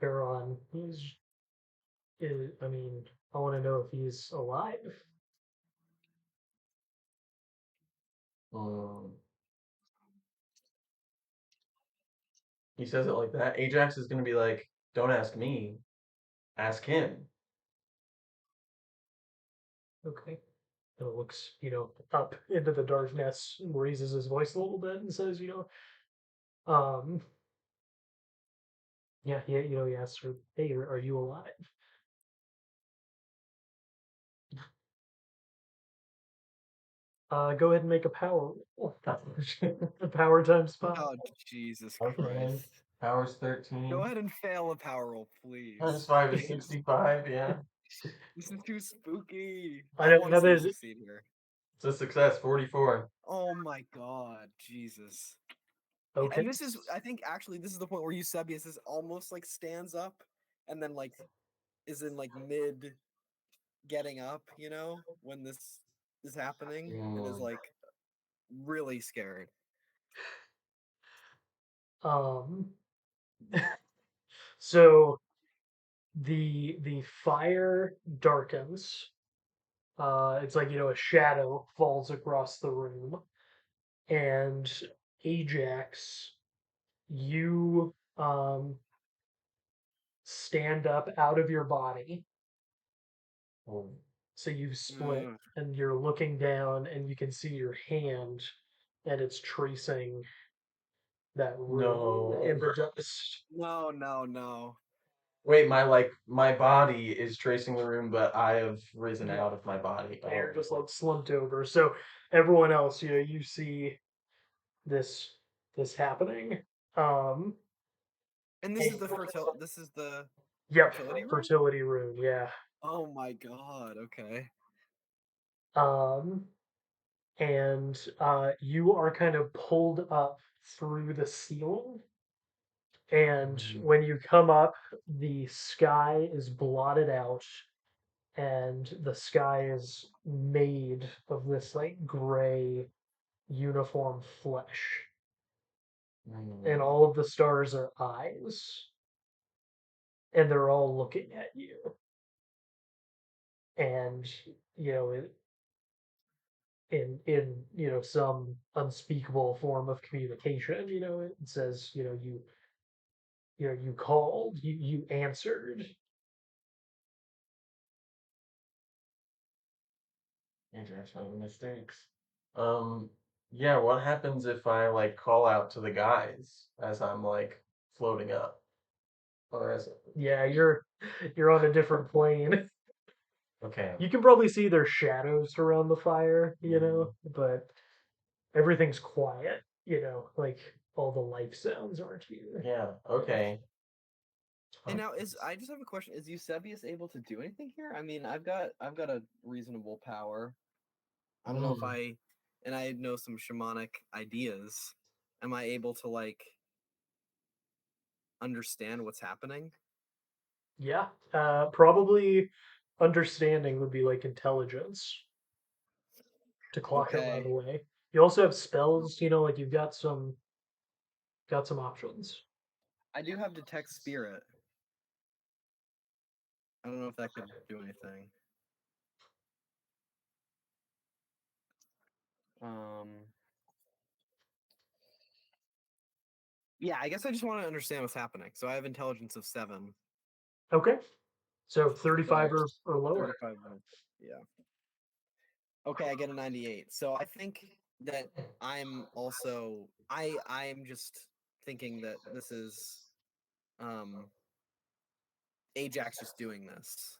Heron, I mean, I want to know if he's alive. Um, he says it like that. Ajax is gonna be like, don't ask me, ask him. Okay. And it looks, up into the darkness and raises his voice a little bit and says, um, yeah, he asks her, hey, are you alive? Go ahead and make a power roll. Power times 5. Oh Jesus Okay. Christ! Powers Go 13. ahead and fail a power roll, Times please. 5 is 65, yeah. This is too spooky. I I don't want to have see you it. succeed here. It's a success, 44. Oh my God, Jesus! And Okay. this is, I think, actually, this is the point where Eusebius is almost like stands up, and then like is in like mid getting up, when this is happening, and is Mm, like really scared. Um, so the fire darkens. It's like, a shadow falls across the room, and Ajax, you stand up out of your body. oh, So you split Mm. and you're looking down and you can see your hand and it's tracing that rune in no. the dust. No, no, no. Wait, my body is tracing the room, but I have risen Yeah. out of my body. And you're Oh, just like slumped over. So everyone else, you see this this happening. Um And this is the fertil. This is the yep, fertility room. fertility rune, yeah. Oh my God. Okay. Um and you are kind of pulled up through the ceiling. And mm, when you come up, the sky is blotted out, and the sky is made of this like gray uniform flesh. And mm. all of the stars are eyes, and they're all looking at you. And you know, it, in some unspeakable form of communication, it says, you called, you answered. International mistakes. Um, yeah, what happens if I like call out to the guys as I'm like floating up? Or as Yeah, you're on a different plane. okay. You can probably see their shadows around the fire, Mm, but everything's quiet, like all the life sounds aren't here. yeah, okay. And Huh. now is I just have a question. Is Eusebius able to do anything here? I mean, I've got a reasonable power. I don't know if Mm, I know some shamanic ideas. Am I able to like understand what's happening? Yeah, probably understanding would be like intelligence to clock it right Okay. away. You also have spells, like you've got some options. I do have detect spirit. I don't know if that could do anything. Yeah, I guess I just want to understand what's happening. So I have intelligence of 7. Okay. So So 35 or lower. 35. Yeah. Okay, I get a 98. So I think that I'm just thinking that this is um Ajax just doing this,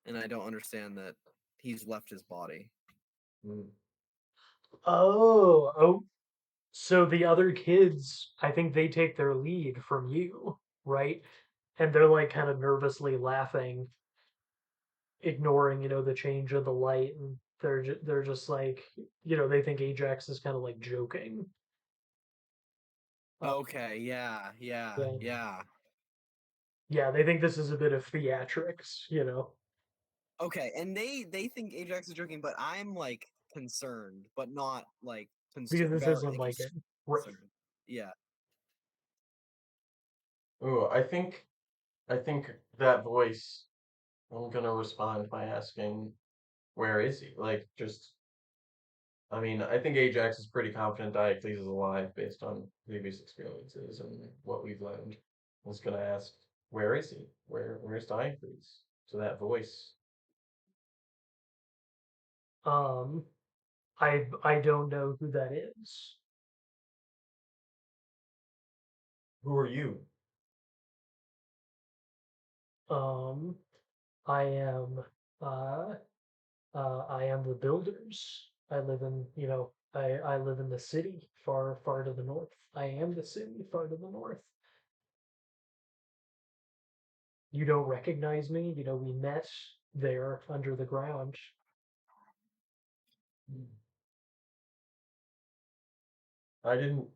and I don't understand that he's left his body. Mm. Oh, so the other kids, I think they take their lead from you, right? And they're like kind of nervously laughing, ignoring, the change of the light, and they're just like, they think Ajax is kind of like joking. Uh, Okay, yeah, yeah, yeah. yeah, they think this is a bit of theatrics. Okay, and they think Ajax is joking, but I'm like concerned, but not like Because this very isn't like like it. extremely Right. concerned. Yeah. Ooh, I think that voice. I'm gonna respond by asking, where is he? Like, just I mean, I think Ajax is pretty confident Diocles is alive based on previous experiences and what we've learned. I was gonna ask, where is he? Where's Diocles? So that voice. Um, I don't know who that is. Who are you? Um, I am uh I am the builders. I live in, I live in the city far, far to the north. I am the city far to the north. You don't recognize me? We met there under the ground. I didn't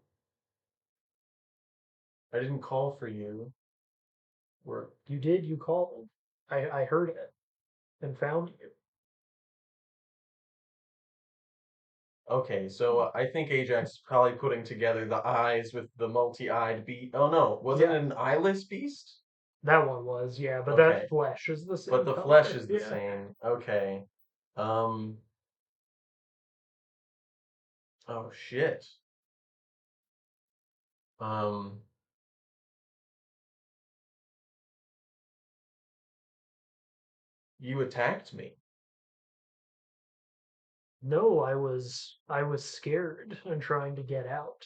I didn't call for you. We're You did, you called. I heard it and found you. okay, so I think Ajax is probably putting together the eyes with the multi-eyed beast. Oh no, wasn't Yeah, it an eyeless beast? that one was, yeah, but that Okay. flesh is the But same the flesh color. is the Yeah. same. Okay. Um, oh shit. Um, you attacked me. No, I was scared and trying to get out.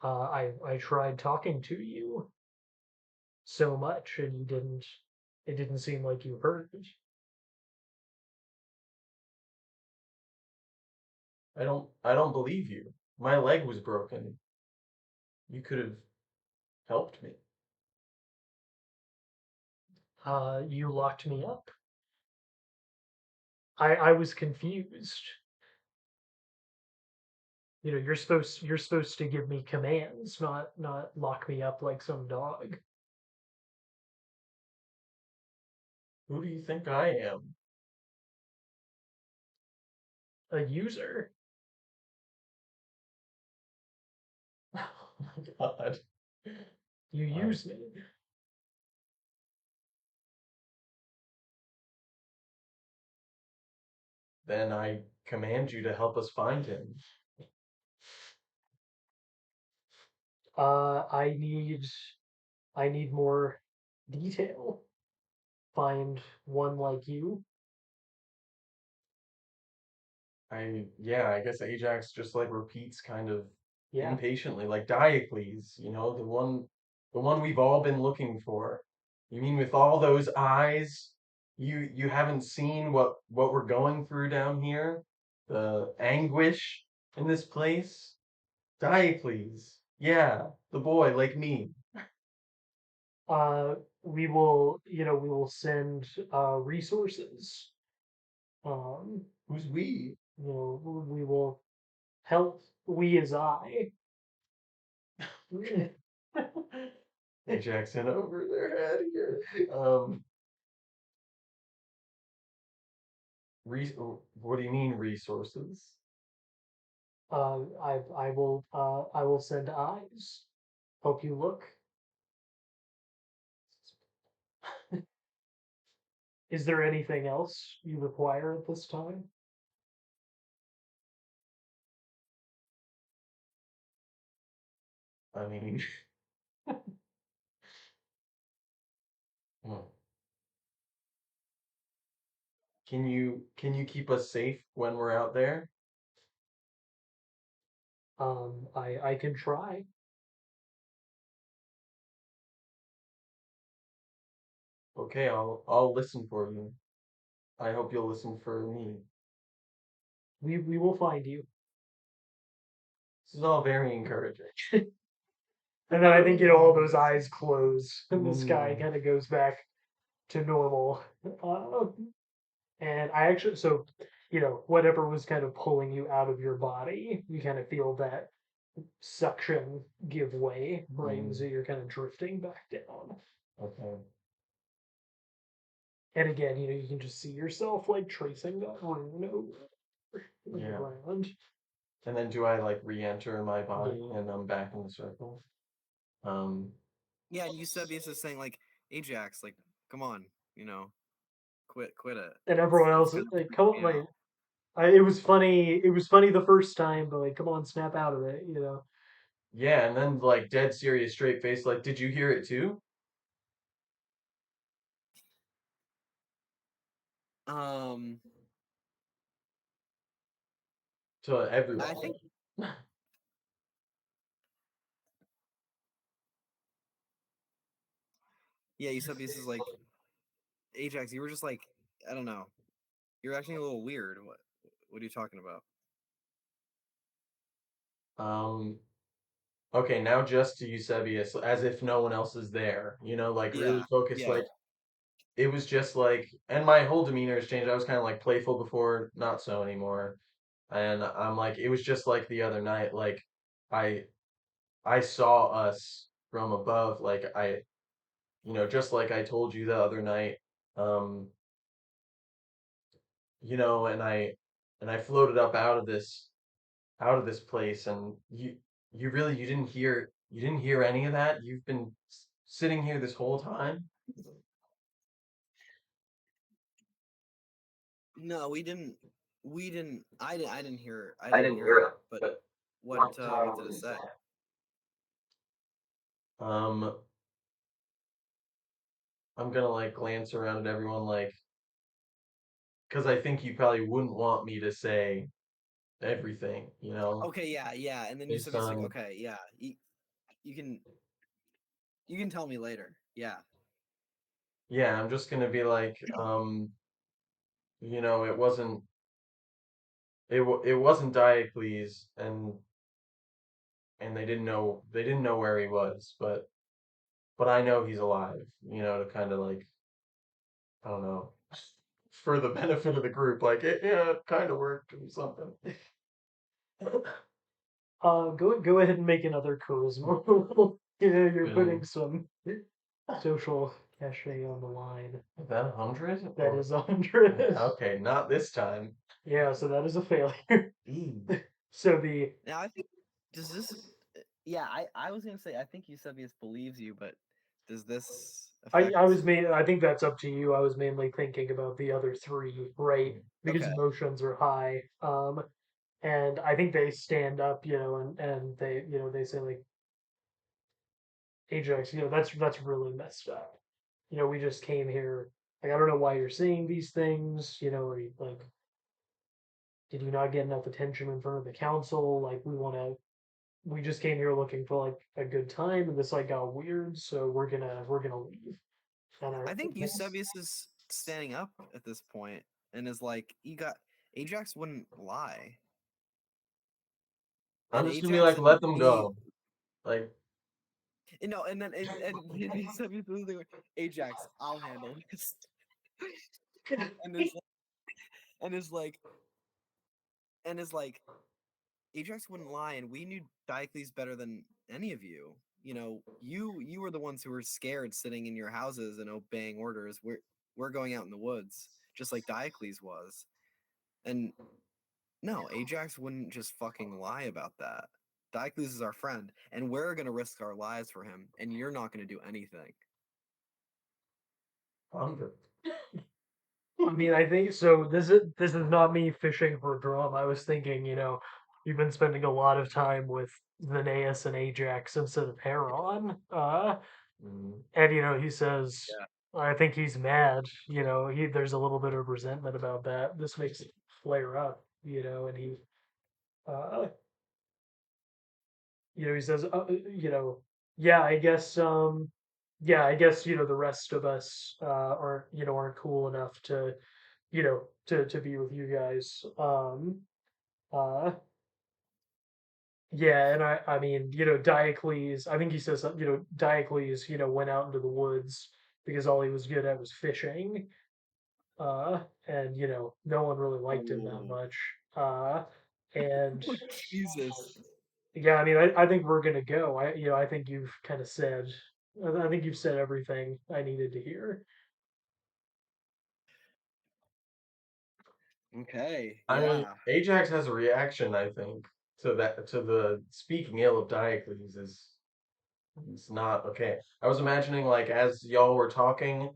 I tried talking to you so much and it didn't seem like you heard. I don't believe you. My leg was broken. You could have helped me. You locked me up. I was confused. You're supposed to give me commands, not lock me up like some dog. Who do you think I am? A user. Oh my God. You Uh, use me. then I command you to help us find him. Uh, I need I need more detail. Find one like you. Yeah, I guess Ajax just like repeats kind of Yeah. impatiently, like Diocles, the one we've all been looking for. You mean with all those eyes, you haven't seen what we're going through down here? The anguish in this place? Diocles. Yeah, the boy like me. Uh, we will send resources. Um, Who's we? we will help. We as I. Ajax in over their head here. Re what do you mean resources? I will send eyes. Help you look. Is there anything else you require at this time? I mean, hmm. Can you keep us safe when we're out there? I can try. Okay, I'll listen for you. I hope you'll listen for me. We will find you. This is all very encouraging. And then I think all those eyes close, and the sky Mm, kind of goes back to normal. Uh, and I actually, so whatever was kind of pulling you out of your body, you kind of feel that suction give way, right? And so mm, you're kind of drifting back down. okay. And again, you can just see yourself like tracing that rune over in the Yeah. ground. And then do I like re-enter my body Yeah. and I'm back in the circle? Um, Yeah, and Eusebius is saying like, Ajax, like, come on, you know, quit it. And everyone It's else kind is of like, come on, freaking me like, out. it was funny. It was funny the first time, but like, come on, snap out of it. yeah, and then like dead serious, straight face, like, did you hear it too? Um, To I everyone. think yeah, Eusebius is like, Ajax, you were just like, I don't know, you're acting a little weird. What are you talking about? Um, okay, now just to Eusebius, as if no one else is there, like really Yeah, focused, yeah. like it was just like, and my whole demeanor has changed. I was kind of like playful before, not so anymore. And I'm like, it was just like the other night, like I I saw us from above, like just like I told you the other night, um, and I floated up out of this place, and you really you didn't hear any of that. You've been sitting here this whole time. No, we didn't. We didn't. I didn't. I didn't hear. I I didn't didn't hear hear it. it, But but what did it was say? that? Um, I'm gonna like glance around at everyone, like, because I think you probably wouldn't want me to say everything, Okay, yeah, yeah. And then based Eusebius is like, on. okay, yeah, you can you can tell me later. Yeah. Yeah, I'm just gonna be like, it wasn't Diocles, and they didn't know where he was, but I know he's alive, to kind of like, I don't know, for the benefit of the group, like it kind of worked or something. Go ahead and make another charisma roll. You're putting Been some social cachet on the line. is that 100 That or is 100. okay, not this time. Yeah, so that is a failure. Eee. So the Now I think does this? Yeah, I was gonna say I think Eusebius believes you, but does this I affect? was main I think that's up to you. I was mainly thinking about the other three, right? Because Okay. emotions are high. And I think they stand up, and they, they say like, Ajax, that's really messed up. We just came here. Like, I don't know why you're saying these things. Or like, did you not get enough attention in front of the council? Like, we just came here looking for like a good time, and this like got weird. So we're gonna leave. And I I think that's Eusebius is standing up at this point and is like, you got Ajax wouldn't lie, I'm and just gonna be Ajax like, let and them he go. Like, no, and then and Eusebius is like, Ajax, I'll handle this, and and is like and is like Ajax wouldn't lie, and we knew Diocles better than any of you. You were the ones who were scared sitting in your houses and obeying orders. We're going out in the woods, just like Diocles was. And no, Ajax wouldn't just fucking lie about that. Diocles is our friend, and we're gonna risk our lives for him, and you're not gonna do anything. 100. I mean, I think so. This is not me fishing for drama. I was thinking, you've been spending a lot of time with Linnaeus and Ajax instead of Heron. Mm. And he says, Yeah. I think he's mad. There's a little bit of resentment about that. This makes it flare up. And uh, he says, yeah, the rest of us aren't cool enough to be with you guys. Uh, yeah, and I mean, Diocles, I think he says, Diocles, went out into the woods because all he was good at was fishing. And no one really liked him that Oh, much. And Jesus. yeah, I mean, I think we're gonna go. I think you've kind of said, I think you've said everything I needed to hear. Okay. I mean, Yeah. Ajax has a reaction, I think, to that, to the speaking ill of Diocles is it's not okay. I was imagining like as y'all were talking,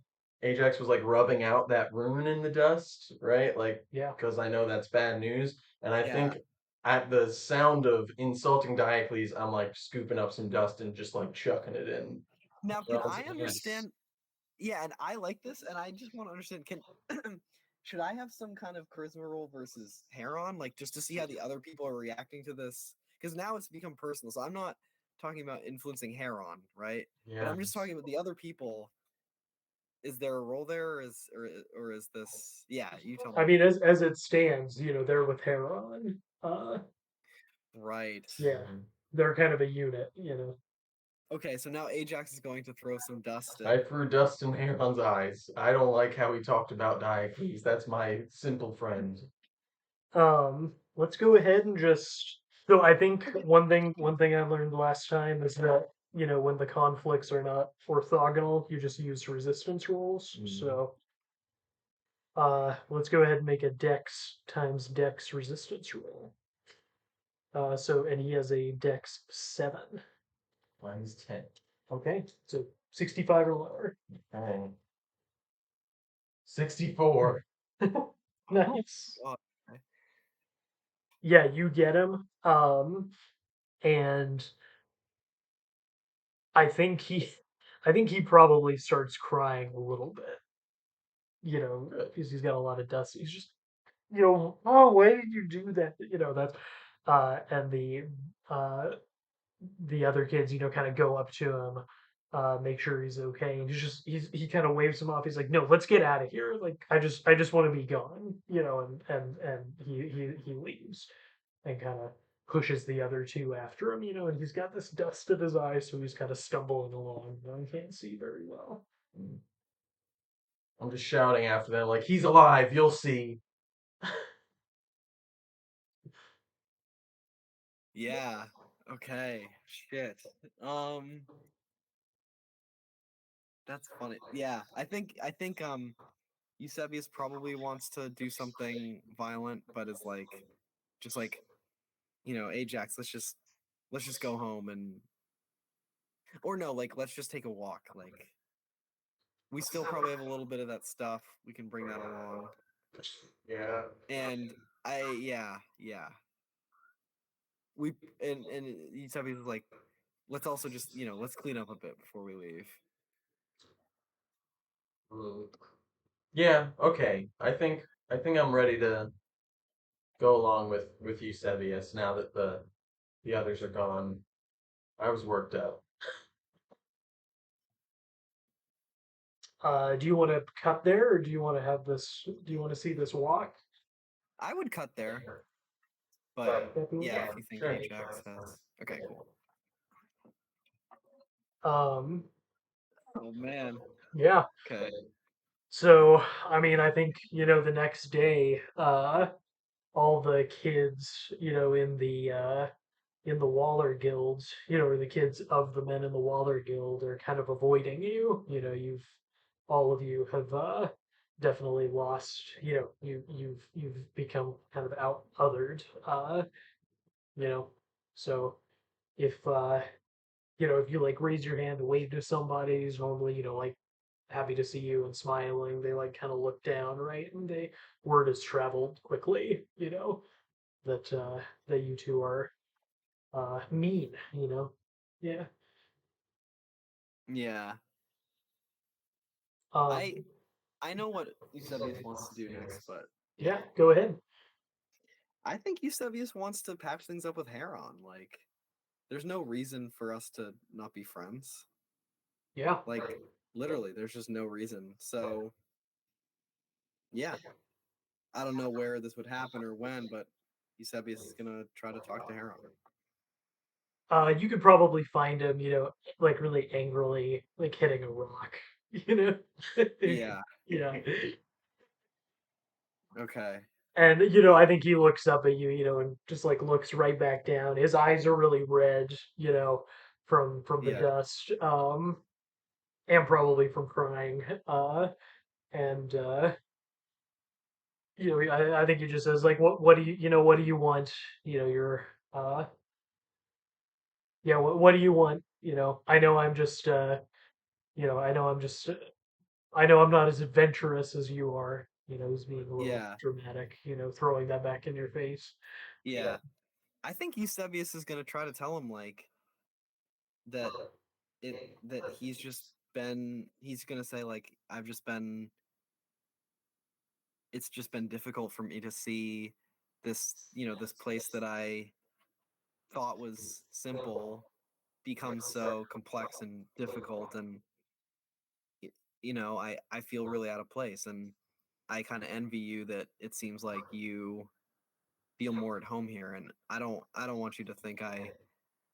Ajax was like rubbing out that rune in the dust, right? Like Yeah. because I know that's bad news, and I Yeah. think at the sound of insulting Diocles, I'm like scooping up some dust and just like chucking it in Now, can y'all's I ears. understand? Yeah, and I like this, and I just want to understand. Can should I have some kind of charisma roll versus Heron, like just to see how the other people are reacting to this? Because now it's become personal. So I'm not talking about influencing Heron, right? But Yeah. I'm just talking about the other people. Is there a role there, or is this? Yeah, you tell I me. mean, as it stands, they're with Heron. Right. Yeah, Mhm. they're kind of a unit. Okay, so now Ajax is going to throw some dust I in. threw dust in Aaron's eyes. I don't like how he talked about Diocles. That's my simple friend. Let's go ahead and just. So I think one thing I learned last time is that when the conflicts are not orthogonal, you just use resistance rolls. Mm. So let's go ahead and make a Dex times Dex resistance roll. And he has a Dex 7. Mine's 10. Okay, so 65 or lower. Okay. 64. Oh Nice. God. Okay. Yeah, you get him. And I think he, I think he probably starts crying a little bit, Good. because he's got a lot of dust. He's just, oh, why did you do that? That's, and uh, the other kids, kind of go up to him, make sure he's okay, and he kind of waves him off. He's like, "No, let's get out of here. Like, I just want to be gone," and he leaves and kind of pushes the other two after him, and he's got this dust in his eyes, so he's kind of stumbling along. He can't see very well. Mm. I'm just shouting after them, like, he's alive, you'll see. Yeah. Okay. Shit. Um. That's funny. Yeah. I think Eusebius probably wants to do something violent, but is like, just like, Ajax. Let's just go home and, or no, like let's just take a walk. Like we still probably have a little bit of that stuff. We can bring that along. Yeah. And yeah. We and Eusebius is like, let's also just let's clean up a bit before we leave. Mm. Yeah, okay. I think I'm ready to go along with Eusebius now that the others are gone. I was worked up. Do you want to cut there, or do you want to have this? Do you want to see this walk? I would cut there, but Definitely. yeah, if you think Sure. Ajax has. Okay, cool. Um, Oh man. yeah. Okay. So, I mean, I think, the next day, all the kids, in the Waller Guild, or the kids of the men in the Waller Guild are kind of avoiding you. All of you have definitely lost. You've become kind of out othered. You know, so if if you like raise your hand to wave to somebody who's normally like happy to see you and smiling. They like kind of look down, right? And they word has traveled quickly, that that you two are mean, Yeah. Yeah. Um, I I know what Eusebius wants to do next, but yeah, yeah. go ahead. I think Eusebius wants to patch things up with Heron. Like, there's no reason for us to not be friends. Yeah. Like, literally, there's just no reason. So, yeah, I don't know where this would happen or when, but Eusebius is gonna try to talk to Heron. You could probably find him, like really angrily, like hitting a rock, you know? Yeah. Yeah. Okay. And, I think he looks up at you, and just like looks right back down. His eyes are really red, from the Yeah. dust, and probably from crying. And I think he just says like, what do what do you want? You're yeah, what do you want? I know I'm just I know I'm just I know I'm not as adventurous as you are. He's being a little Yeah. dramatic, throwing that back in your face. Yeah. I think Eusebius is gonna try to tell him like that that he's gonna say like it's just been difficult for me to see this place that I thought was simple become so complex and difficult, and I feel really out of place, and I kind of envy you that it seems like you feel more at home here, and I don't want you to think I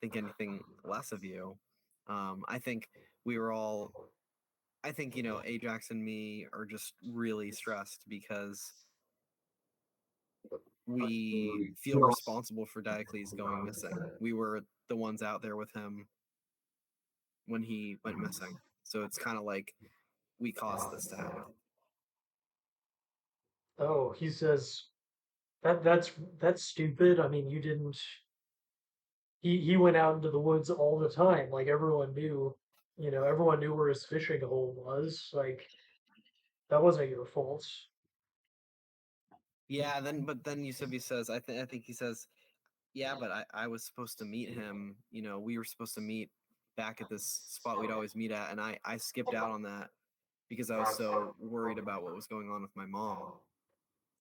think anything less of you. I think we were all I think Ajax and me are just really stressed because we feel responsible for Diocles going missing. We were the ones out there with him when he went missing. So it's kind of like we caused this to happen. Oh, he says that's stupid. I mean, you didn't. He went out into the woods all the time. Like everyone knew where his fishing hole was. Like that wasn't your fault. Yeah, then Eusebius says I think he says, yeah, but I was supposed to meet him. We were supposed to meet back at this spot we'd always meet at, and I skipped out on that because I was so worried about what was going on with my mom.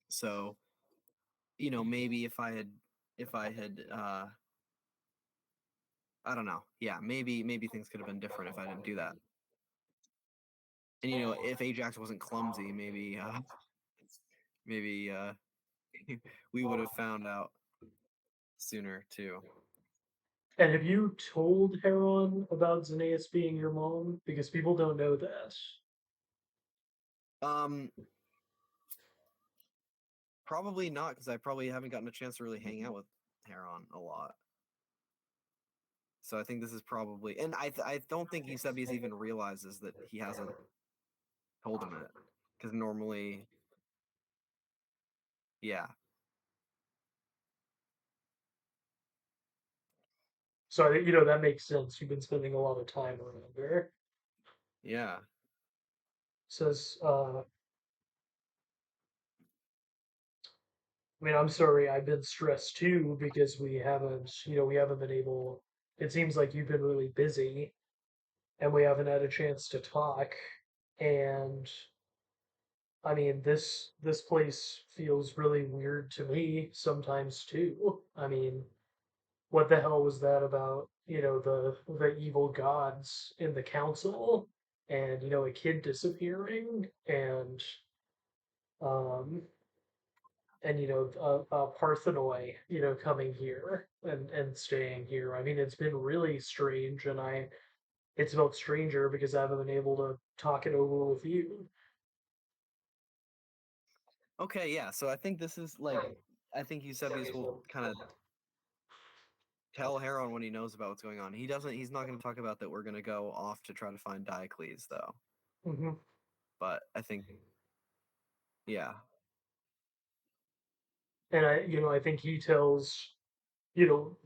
So, maybe if I had I don't know. Yeah, maybe things could have been different if I didn't do that. And if Ajax wasn't clumsy, maybe we would have found out sooner too. And have you told Heron about Xenaeus being your mom? Because people don't know that. Um, Probably not because I probably haven't gotten a chance to really hang out with Heron a lot. So I think this is probably, and I don't think Eusebius even realizes that he hasn't told him it because normally, yeah, So that makes sense. You've been spending a lot of time around there. yeah, Says, I mean, I'm sorry, I've been stressed too because we haven't been able. It seems like you've been really busy, and we haven't had a chance to talk. And I mean, this place feels really weird to me sometimes too. I mean, what the hell was that about? The evil gods in the council, and a kid disappearing, um, and a Parthenoi, coming here and staying here. I mean, it's been really strange, and it's felt stranger because I haven't been able to talk it over with you. okay, yeah. So I think this is like, I think Eusebius will kind of tell Heron when he knows about what's going on. He's not going to talk about that we're going to go off to try to find Diocles though. Hmm. But I think, yeah, And I think he tells,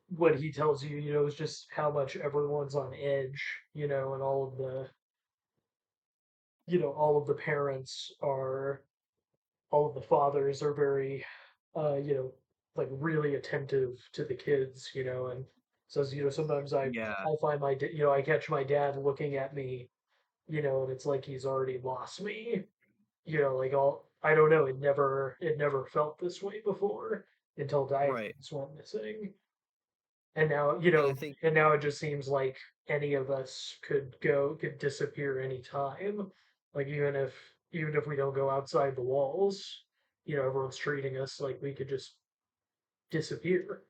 what he tells you, is just how much everyone's on edge, and all of all of the parents are, all of the fathers are very, like really attentive to the kids, and says, sometimes Yeah, I find I catch my dad looking at me, and it's like he's already lost me, like I don't know, it never felt this way before until right. diamonds went missing. And now, And I think it just seems like any of us could disappear anytime. Like even if we don't go outside the walls, everyone's treating us like we could just disappear.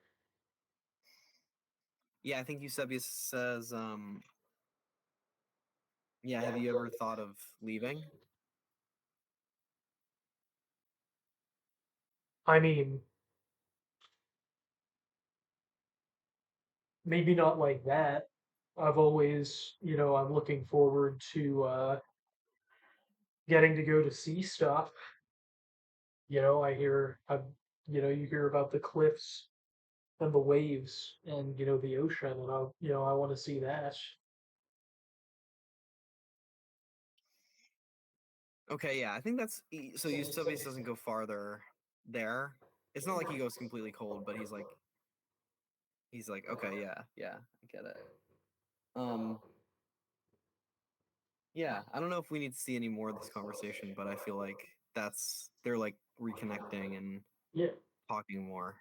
yeah, I think Eusebius says, yeah, have you ever thought of leaving? I mean, maybe not like that. I've always, I'm looking forward to getting to go to see stuff. You hear about the cliffs and the waves and the ocean, and I want to see that. Okay, yeah, I think so Eusebius doesn't go farther there. It's not like he goes completely cold, but he's like, okay, yeah, yeah, I get it. Um, yeah, I don't know if we need to see any more of this conversation, but I feel like they're like reconnecting and Yeah, talking more.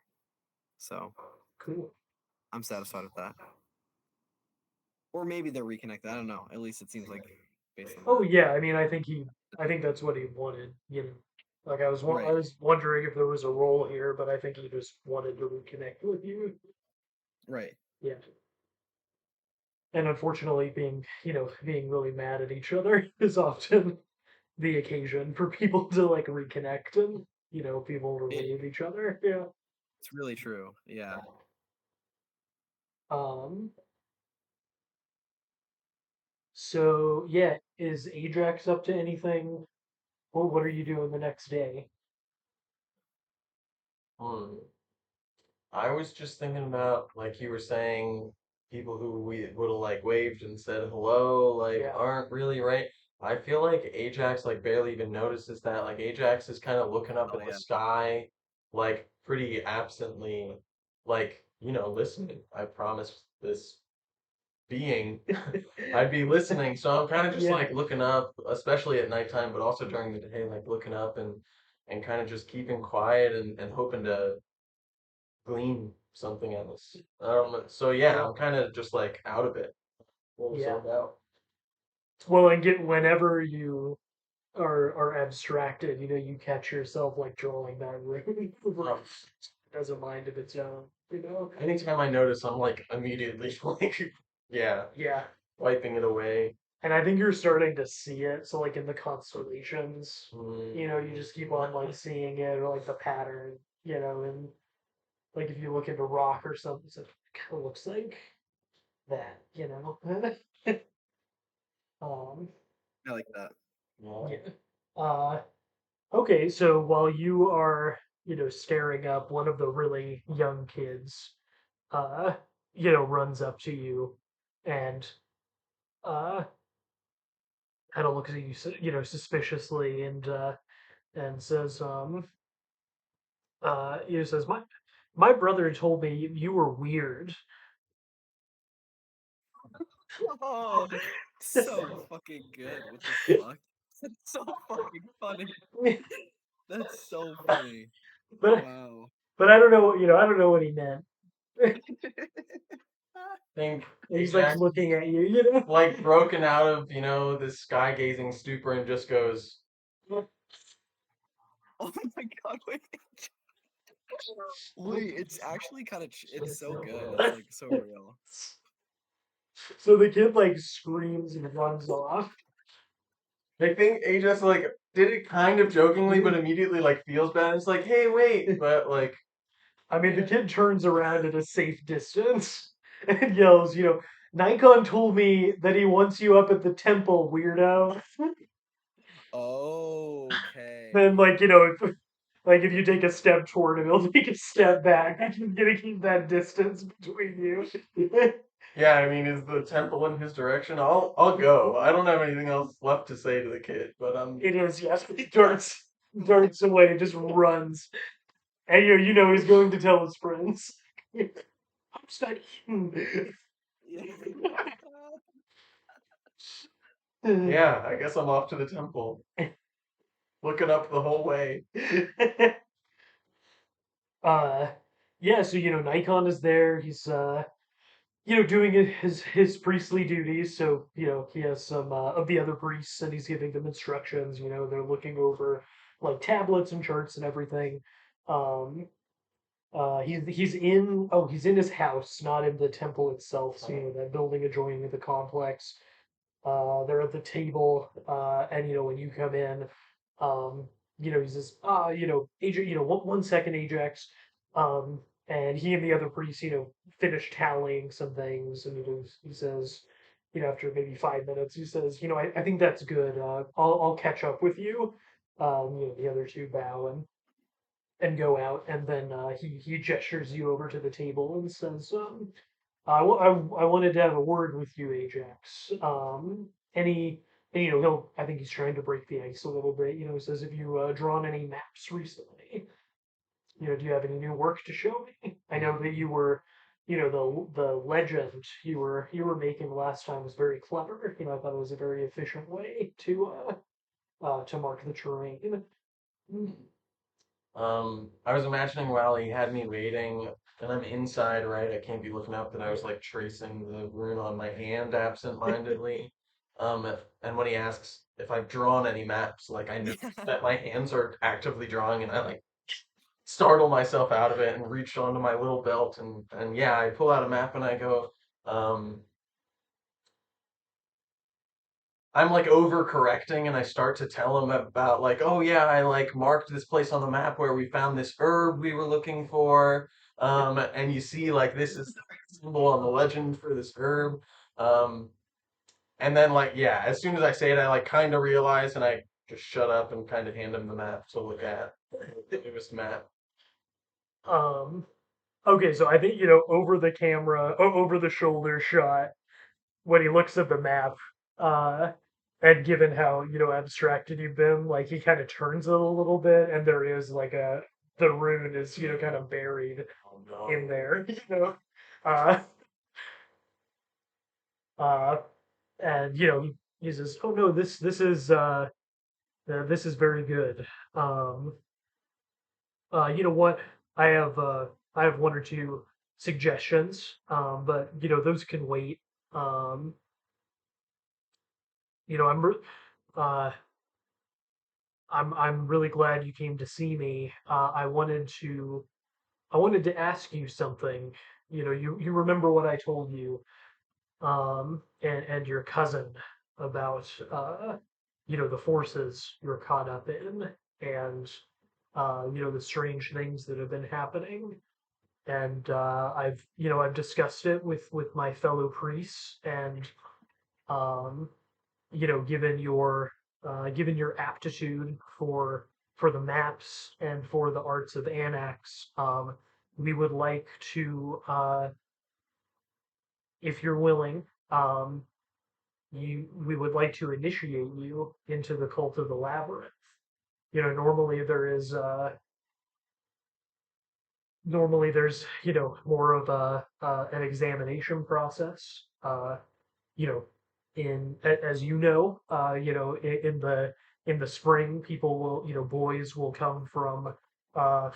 So cool. I'm satisfied with that. Or maybe they're reconnected. I don't know. At least it seems like based on Oh that. yeah, I mean, I think that's what he wanted. Like I Right. was wondering if there was a role here, but I think he just wanted to reconnect with you. Right. Yeah, and unfortunately, being really mad at each other is often the occasion for people to like reconnect and people to It, leave each other. Yeah. it's really true. Yeah. Um. So yeah, is Ajax up to anything? What are you doing the next day? Hmm. I was just thinking about, like you were saying, people who we would have like waved and said hello, like Yeah. aren't really right. I feel like Ajax like barely even notices that. Like Ajax is kind of looking up Oh at the yeah. sky, like pretty absently, like, listening. I promised this being I'd be listening. So I'm kind of just Yeah. like looking up, especially at nighttime, but also during the day, like looking up and kind of just keeping quiet and hoping to glean something else. So yeah, Yeah. I'm kind of just like out of it. What was Yeah. all about? Well, and get whenever you are abstracted, you catch yourself like drawing that room. Um, Doesn't mind if it's down. Anytime I notice, I'm like immediately like, yeah, Yeah. wiping it away. And I think you're starting to see it. So like in the constellations, Mm, you just keep on like seeing it or like the pattern, and like if you look into rock or something, it kind of looks like that. um, I like that. yeah. yeah. Uh, okay, so while you are, staring up, one of the really young kids, uh, runs up to you and uh kind of looks at you, suspiciously and says, says, my brother told me you were weird. Oh, so fucking good. What the fuck? That's so fucking funny. That's so funny. but Wow. but I don't know, I don't know what he meant. Think He's like Ajax looking at you. like broken out of, this sky gazing stupor and just goes, Oh my god, wait. Wait, it's actually kind of it's so good. It's like so real. So the kid like screams and runs off. I think Ajax like did it kind of jokingly, but immediately like feels bad. It's like, hey, wait, but like, I mean, the kid turns around at a safe distance and yells, Nikon told me that he wants you up at the temple, weirdo. Then, Okay. like, Like if you take a step toward him, he'll take a step back. You're gonna keep that distance between you. Yeah, I mean, is the temple in his direction? I'll go. I don't have anything else left to say to the kid, but It is, yes. He darts away, just runs. And you know he's going to tell his friends. I'm studying. Yeah. yeah, I guess I'm off to the temple, looking up the whole way. uh yeah, so Nikon is there. He's doing his priestly duties. So he has some of the other priests, and he's giving them instructions. They're looking over like tablets and charts and everything. Um, he's in his house, not in the temple itself. So that building adjoining the complex. They're at the table, and when you come in, um, he says, Ajax, one second, Ajax, and he and the other priests, finish tallying some things, and he says, after maybe 5 minutes, he says, I think that's good. I'll catch up with you. The other two bow and go out, and then he gestures you over to the table and says, I wanted to have a word with you, Ajax. Any, and, I think he's trying to break the ice a little bit. He says, have you drawn any maps recently? Do you have any new work to show me? I know that you were, the legend you were making last time was very clever. I thought it was a very efficient way to mark the terrain. I was imagining while he had me waiting, and I'm inside, right? I can't be looking up, that I was like tracing the rune on my hand absent-mindedly. And when he asks if I've drawn any maps, like I know that my hands are actively drawing, and I like startle myself out of it and reach onto my little belt, and yeah, I pull out a map and I go, um, I'm like overcorrecting and I start to tell him about like, oh yeah, I like marked this place on the map where we found this herb we were looking for. And you see like this is the symbol on the legend for this herb. Um, and then like yeah, as soon as I say it, I like kind of realize and I just shut up and kind of hand him the map to look at. The newest map. Um, okay, so I think over the camera, over the shoulder shot, when he looks at the map, uh, and given how abstracted you've been, like he kind of turns it a little bit, and there is like the rune is kind of buried Oh in no. there, uh, uh, and he says, "Oh no, this is very good. Um, you know what? I have uh, I have one or two suggestions, but those can wait. Um, you know, I'm re- uh, I'm really glad you came to see me. I wanted to ask you something. You remember what I told you, and your cousin about the forces you're caught up in, and the strange things that have been happening. And I've discussed it with my fellow priests, and um, given your aptitude for the maps and for the arts of Annex, we would like to, if you're willing, um, we would like to initiate you into the cult of the labyrinth. Normally there's more of a an examination process. You know, as in the spring, people will boys will come from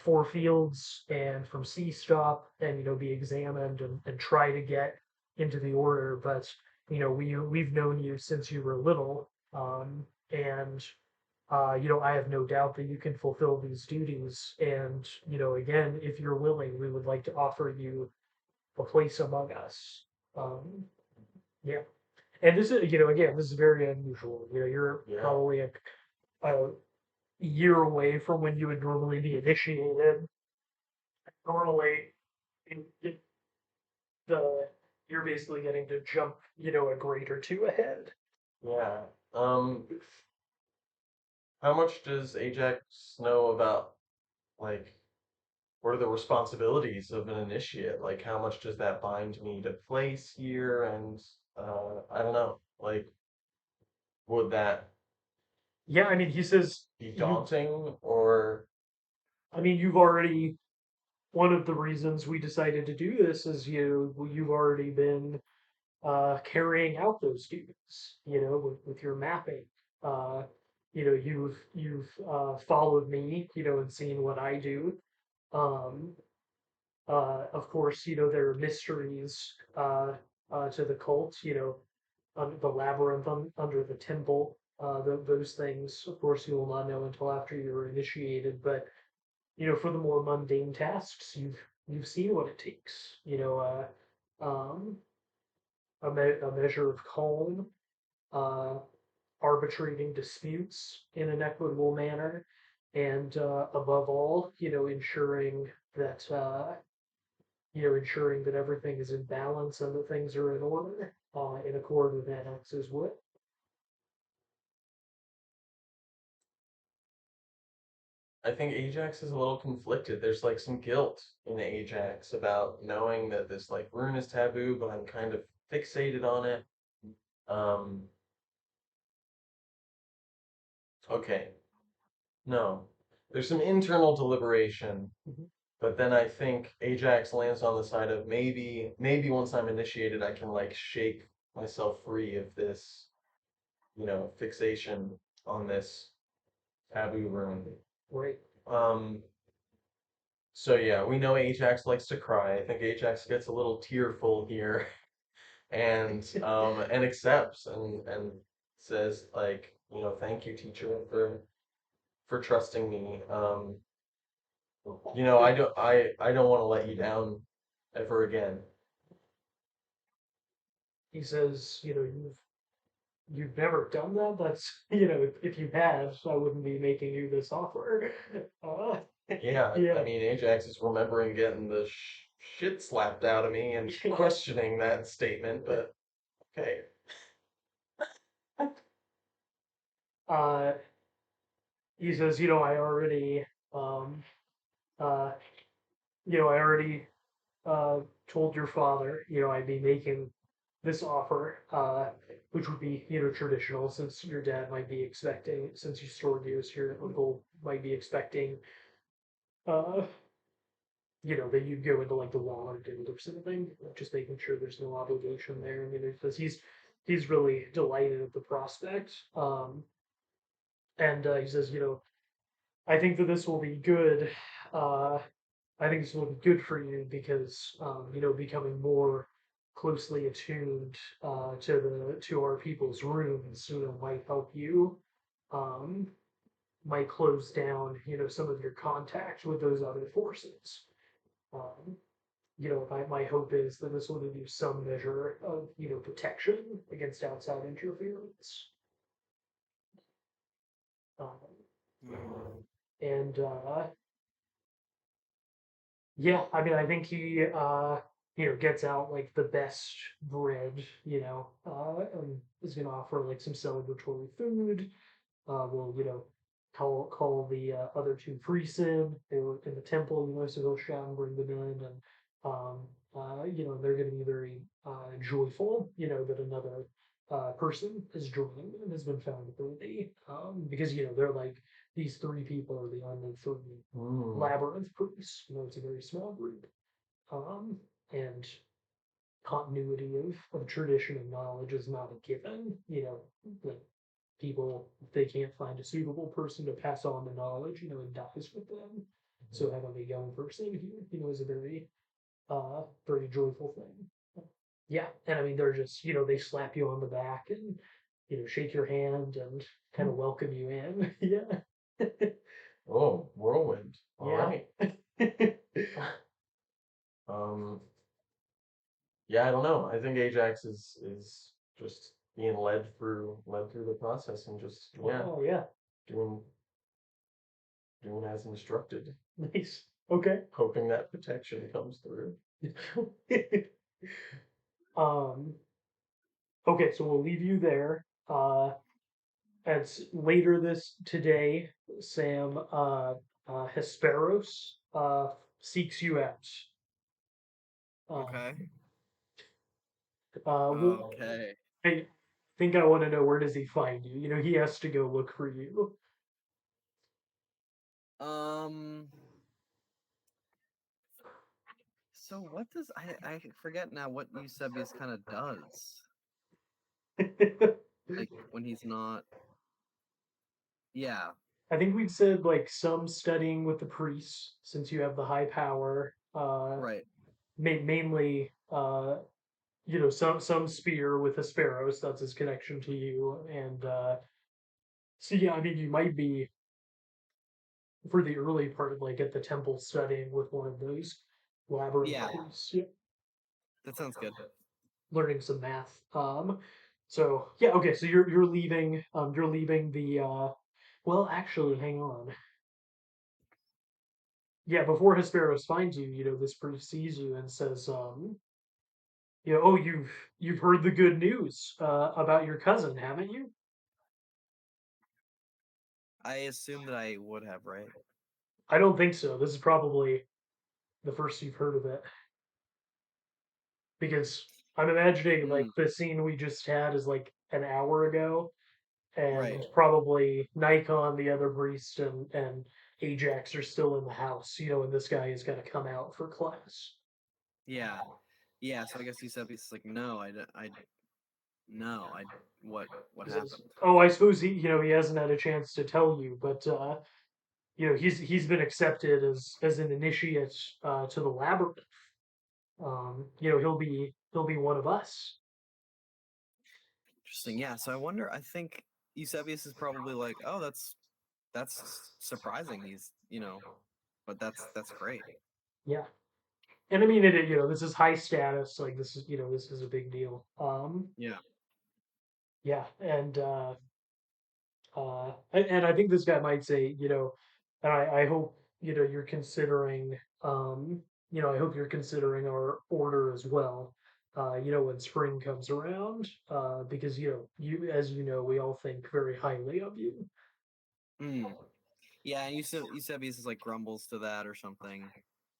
four fields and from C stop, and be examined and try to get into the order. But we've known you since you were little, and I have no doubt that you can fulfill these duties. And again, if you're willing, we would like to offer you a place among us. Um, yeah. And this is, again, this is very unusual. You're Yeah. probably a year away from when you would normally be initiated. Normally, it, the you're basically getting to jump, a grade or two ahead. Yeah. How much does Ajax know about like what are the responsibilities of an initiate? Like how much does that bind me to place here? And I don't know. Like would that Yeah, I mean, he says be you. daunting or I mean, you've already. One of the reasons we decided to do this is you've already been carrying out those duties. With your mapping. Uh, you've followed me. And seen what I do. Um, of course, there are mysteries to the cult. The labyrinth under the temple. Those things, of course, you will not know until after you're initiated. But for the more mundane tasks, you've seen what it takes. Um, a measure of calm, uh, arbitrating disputes in an equitable manner, and above all, ensuring that everything is in balance and that things are in order, in accord with Ajax's will. I think Ajax is a little conflicted. There's like some guilt in Ajax about knowing that this like rune is taboo, but I'm kind of fixated on it. Um, okay. No. There's some internal deliberation, Mhm. but then I think Ajax lands on the side of maybe once I'm initiated, I can like shake myself free of this, fixation on this taboo rune. Right. Um, so yeah, we know Ajax likes to cry. I think Ajax gets a little tearful here and accepts and says like, thank you, teacher, for trusting me. I don't want to let you down ever again. He says, you've never done that. That's if you had, I wouldn't be making you this offer. Uh, Yeah, I yeah. mean, Ajax is remembering getting the shit slapped out of me and questioning that statement, but okay. Uh, he says, um, uh, I already told your father, I'd be making this offer, which would be, traditional, since your dad might be expecting, since you stored yours here, uncle might be expecting, uh, that you'd go into like the wall or do or something, just making sure there's no obligation there. I mean, because he's really delighted at the prospect. And he says, I think that this will be good. Uh, I think this will be good for you because becoming more closely attuned to our people's runes, might help you, um, might close down some of your contact with those other forces. Um, my hope is that this will give you some measure of protection against outside interference. Um, Mm. and Yeah, I mean, I think he, gets out like the best bread, and is gonna offer like some celebratory food. We'll, call the other two priests in. They were in the temple, so he'll shout and bring them in, and they're gonna be very joyful, that another person is joining and has been found worthy. Because they're like these three people are the only three Hmm. labyrinth priests. It's a very small group. And continuity of tradition and knowledge is not a given. Like people, if they can't find a suitable person to pass on the knowledge, it dies with them. So having a young person here, is a very joyful thing. Yeah, and I mean they're just, they slap you on the back and shake your hand and kind of welcome you in. Yeah. Oh, whirlwind. All Yeah. right. Um, yeah, I don't know. I think Ajax is just being led through the process and just Oh yeah. doing doing as instructed, Nice. Okay. hoping that protection comes through. um. Okay, so we'll leave you there. As later this today, Sam. Hesperos seeks you out. Um, Okay. well, Okay. I think I want to know, where does he find you? You know, he has to go look for you. Um. So what does I forget now what Eusebius kind of does? Like when he's not. Yeah. I think we've said like some studying with the priests, since you have the high power. Right. Mainly, you know, some spear with Hesperos. That's his connection to you, and so yeah, I mean, you might be for the early part, like at the temple studying with one of those labyrinth Yeah. priests, yeah, That sounds good. learning some math. So yeah, okay, so you're leaving the well, actually, hang on. Yeah, before Hesperos finds you, you know, this priest sees you and says, you know, oh, you've heard the good news about your cousin, haven't you? I assume that I would have, right? I don't think so. This is probably the first you've heard of it, because I'm imagining like Mm, the scene we just had is like an hour ago, right. and probably Nikon, the other priest, and Ajax are still in the house, you know, and this guy is going to come out for class. Yeah. Yeah. So I guess Eusebius is like, no, no, what He says, happened? "Oh, I suppose you know, he hasn't had a chance to tell you, but you know, he's been accepted as an initiate to the labyrinth. You know, he'll be one of us." Interesting. Yeah. So I wonder. I think Eusebius is probably like, oh, that's surprising. He's but that's great. Yeah, and I mean, you know, this is high status. Like this is, you know, this is a big deal. Yeah. Yeah, and I think this guy might say, you know, and I hope, you know, you're considering, you know, I hope you're considering our order as well. You know, when spring comes around, because you know, as you know, we all think very highly of you. Mm. Yeah. And Eusebius is like grumbles to that or something.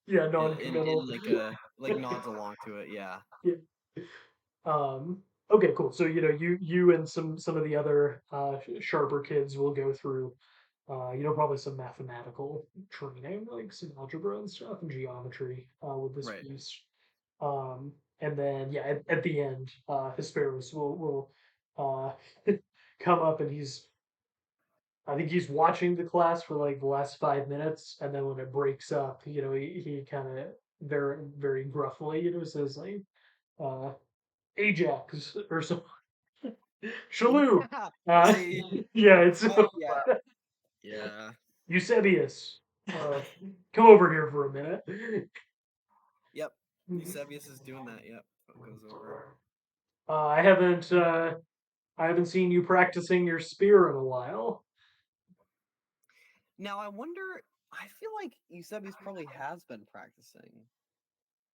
Yeah, In non-committal. like a like nods along to it. Yeah. Yeah. Um, okay, cool. So you know, you and some of the other sharper kids will go through, you know, probably some mathematical training, like some algebra and stuff, and geometry with this Right. piece. And then yeah, at the end, Hesperus will come up, and I think he's watching the class for like the last 5 minutes, and then when it breaks up, you know, he kind of very gruffly, you know, says like, uh, Ajax or some Shalou. Yeah. Uh, See. yeah, it's Oh yeah. Yeah. Eusebius. Come over here for a minute. Yep. Eusebius is doing that. Yep. Goes over. Uh, I haven't uh, I haven't seen you practicing your spear in a while. Now I wonder. I feel like Eusebius probably has been practicing,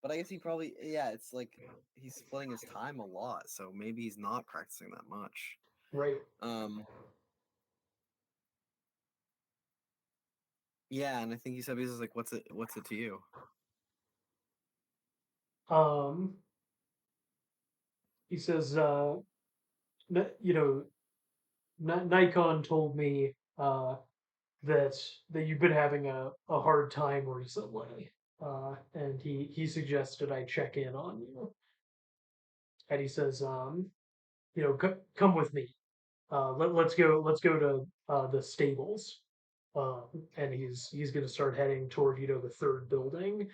but I guess he probably yeah. It's like he's splitting his time a lot, so maybe he's not practicing that much. Right. Um. Yeah, and I think Eusebius is like, "What's it? What's it to you?" Um, he says, you know, Nikon told me that you've been having a hard time recently, and he suggested I check in on you. And he says, you know, come with me. Let's go to the stables. Uh, and he's going to start heading toward, you know, the third building,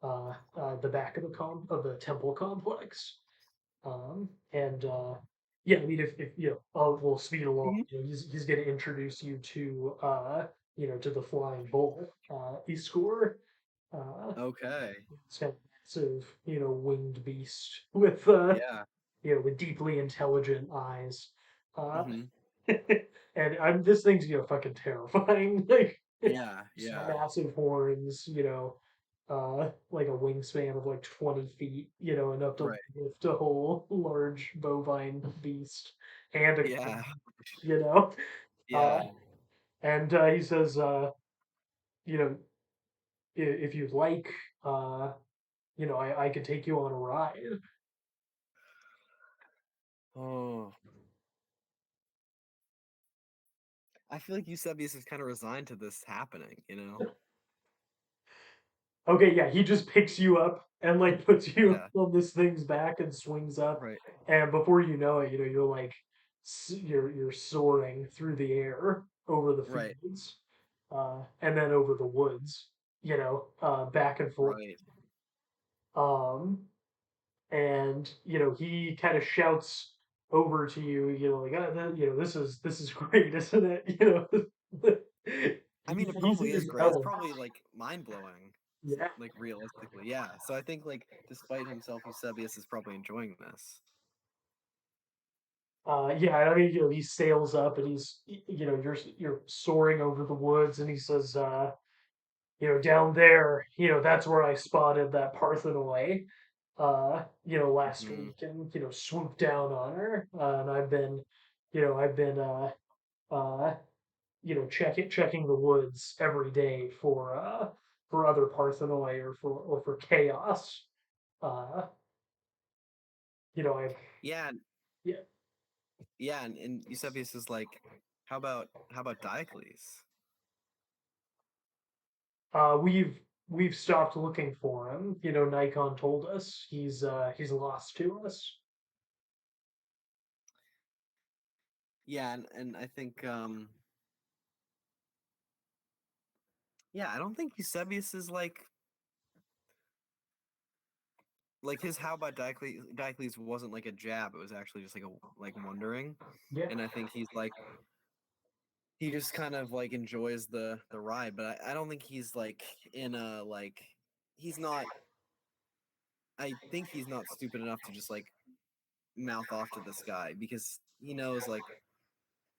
the back of of the temple complex. And yeah, I mean, if you know, we'll speed along. Mhm. You know, he's going to introduce you to you know, to the flying bull, Iskur. Uh, Okay. it's kind of massive, you know, winged beast with Yeah. you know, with deeply intelligent eyes. Uh, Hmm. and this thing's, you know, fucking terrifying. Like Yeah. just Yeah. massive horns, you know, like a wingspan of like 20 feet, you know, enough to Right. lift a whole large bovine beast and a Yeah. kid, you know. Uh, Yeah. and he says, you know, if you'd like, uh, I could take you on a ride. Oh, I feel like Eusebius is kind of resigned to this happening, you know? Okay, yeah, he just picks you up and like puts you Yeah, on this thing's back and swings up, right, and before you know it, you're like you're soaring through the air over the right, fields, and then over the woods, back and forth. right. Um, and he kind of shouts over to you, like, this is great, isn't it? I mean, it He's probably in is his great. It's element. probably like mind blowing, Yeah. like realistically. Yeah. So I think like despite himself, Eusebius is probably enjoying this. Yeah, I mean, he sails up and you're soaring over the woods, and he says, down there, that's where I spotted that Parthenoi, last Hmm. week, and swooped down on her, and I've been uh, checking the woods every day for other Parthenoi or for chaos. Uh, I Yeah, yeah. yeah, and Eusebius is like, how about Diocles? We've stopped looking for him. Nikon told us he's lost to us. Yeah, and I think yeah, I don't think Eusebius is like his how about Diocles wasn't like a jab. It was actually just like a like wondering. Yeah, And I think he's like he just kind of like enjoys the ride, but I don't think he's like in a like he's not I think he's not stupid enough to just like mouth off to this guy because he knows like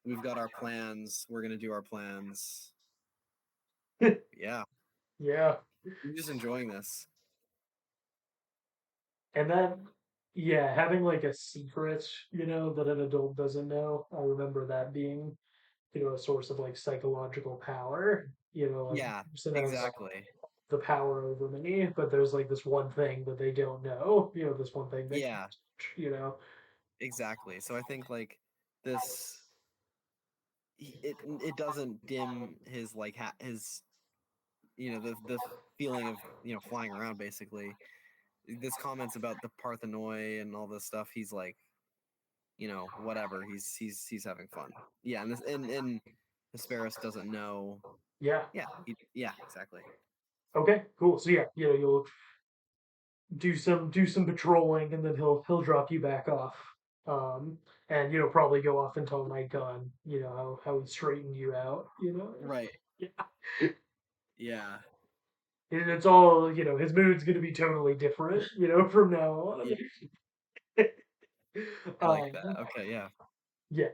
we've got our plans, we're gonna do our plans. Yeah, yeah, he's just enjoying this. and then yeah, having like a secret, that an adult doesn't know. I remember that being, a source of like psychological power. Like Yeah, the person has exactly. the power over me, but there's like this one thing that they don't know. This one thing they can't Yeah, touch. exactly. So I think like this it doesn't dim his like his the feeling of flying around basically. This comments about the Parthenoi and all this stuff. He's like whatever. He's having fun. Yeah, and this and Hesperus doesn't know. Yeah. Yeah, yeah, exactly. Okay. Cool. So yeah, you'll do some patrolling, and then he'll drop you back off. And probably go off and tell Nikon, how he straightened you out. Right. Yeah. Yeah. It's all, his mood's gonna be totally different, from now on. Yeah. I like that. Um, Okay. Yeah. yeah.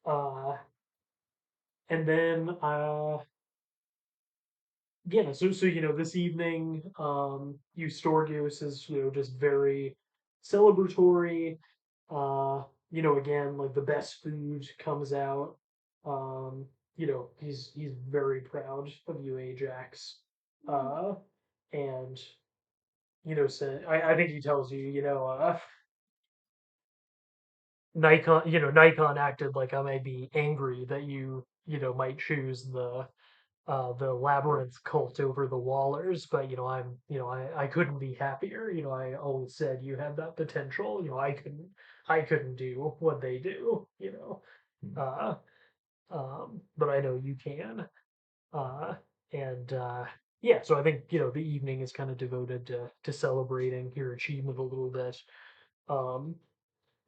Uh, and then yeah, so this evening, Eustorgius is, just very celebratory. Again, like the best food comes out. Um, he's very proud of you, Ajax. Uh, and I think he tells you, Nikon acted like I might be angry that might choose the labyrinth cult over the Wallers, but I couldn't be happier. I always said you had that potential. I couldn't do what they do. Uh, but I know you can. Uh, and yeah, so I think the evening is kind of devoted to celebrating your achievement a little bit. Um,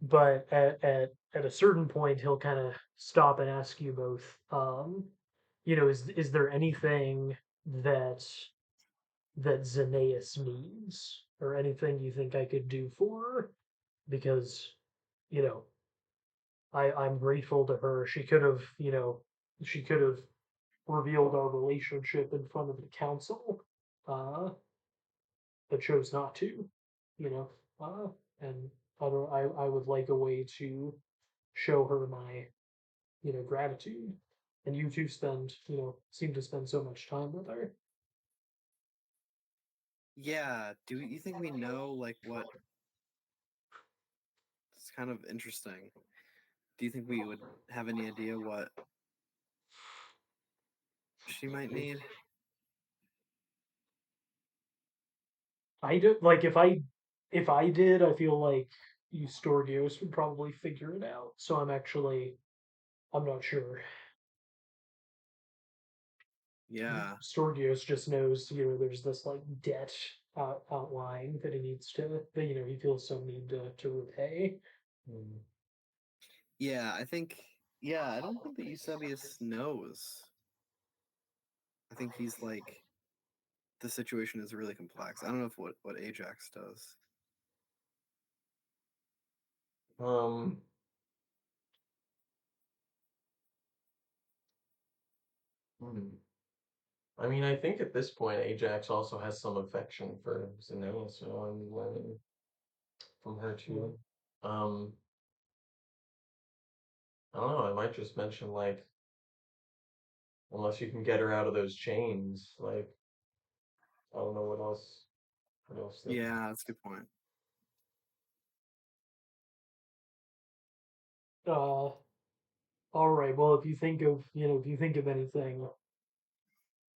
but at a certain point, he'll kind of stop and ask you both. Is there anything that that Xenaeus needs, or anything you think I could do for her? Because you know I'm grateful to her. She could have revealed our relationship in front of the council, uh, but chose not to. You know, and I would like a way to show her my gratitude. And you two seem to spend so much time with her. Yeah. Do you think we know like what? It's kind of interesting. Do you think we would have any idea what she might need? I do like if I did, I feel like Eustorgios would probably figure it out. So I'm not sure. Yeah. Storgios just knows, there's this like debt outlying that he needs that he feels some need to repay. Hmm. Yeah. I think. Yeah. I don't think that Eusebius knows. I think he's like the situation is really complex. I don't know if what Ajax does. Um, hmm. I mean, I think at this point, Ajax also has some affection for Zanella, so I'm learning from her too. Um, I don't know, I might just mention like, unless you can get her out of those chains, like, I don't know what else they can. Yeah, that's a good point. Uh, all right. Well, if you think of anything,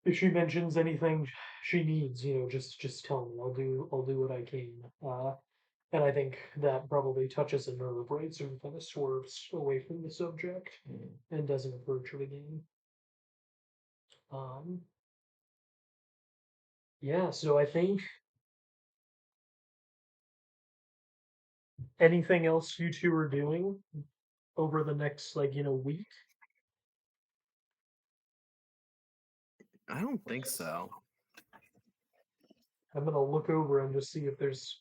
if she mentions anything she needs, just tell me. I'll do what I can. And I think that probably touches a nerve, right? So it kind of swerves away from the subject Hmm. and doesn't approach it again. Um, yeah. So I think anything else you two are doing over the next week? I don't think so. I'm gonna look over and just see if there's.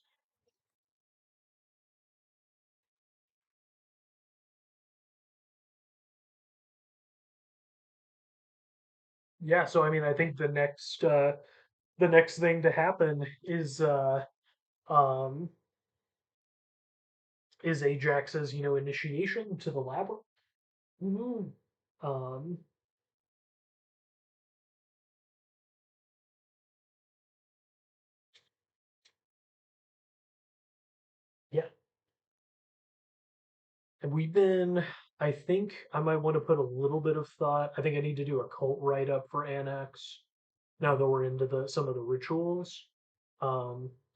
Yeah. So I mean, I think the next thing to happen um is Ajax's initiation to the labyrinth. Mhm. Um, yeah, and I think I might want to put a little bit of thought. I think I need to do a cult write up for Annex now that we're into the some of the rituals.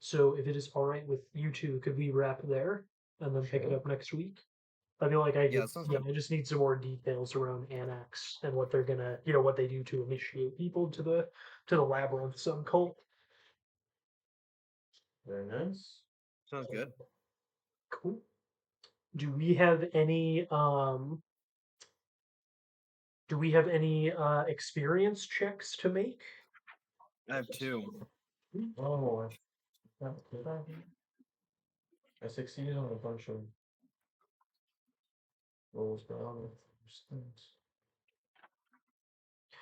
So if it is all right with you two, could we wrap there and then pick it Sure. up next week? I feel like Yeah, that sounds yeah, good. I just need some more details around Annex and what they're gonna, what they do to initiate people to the labyrinth some cult. Very nice. Sounds good. Cool. Do we have any experience checks to make? I have two. Oh, did I? I succeeded on a bunch of rolls, but I don't know if there's things.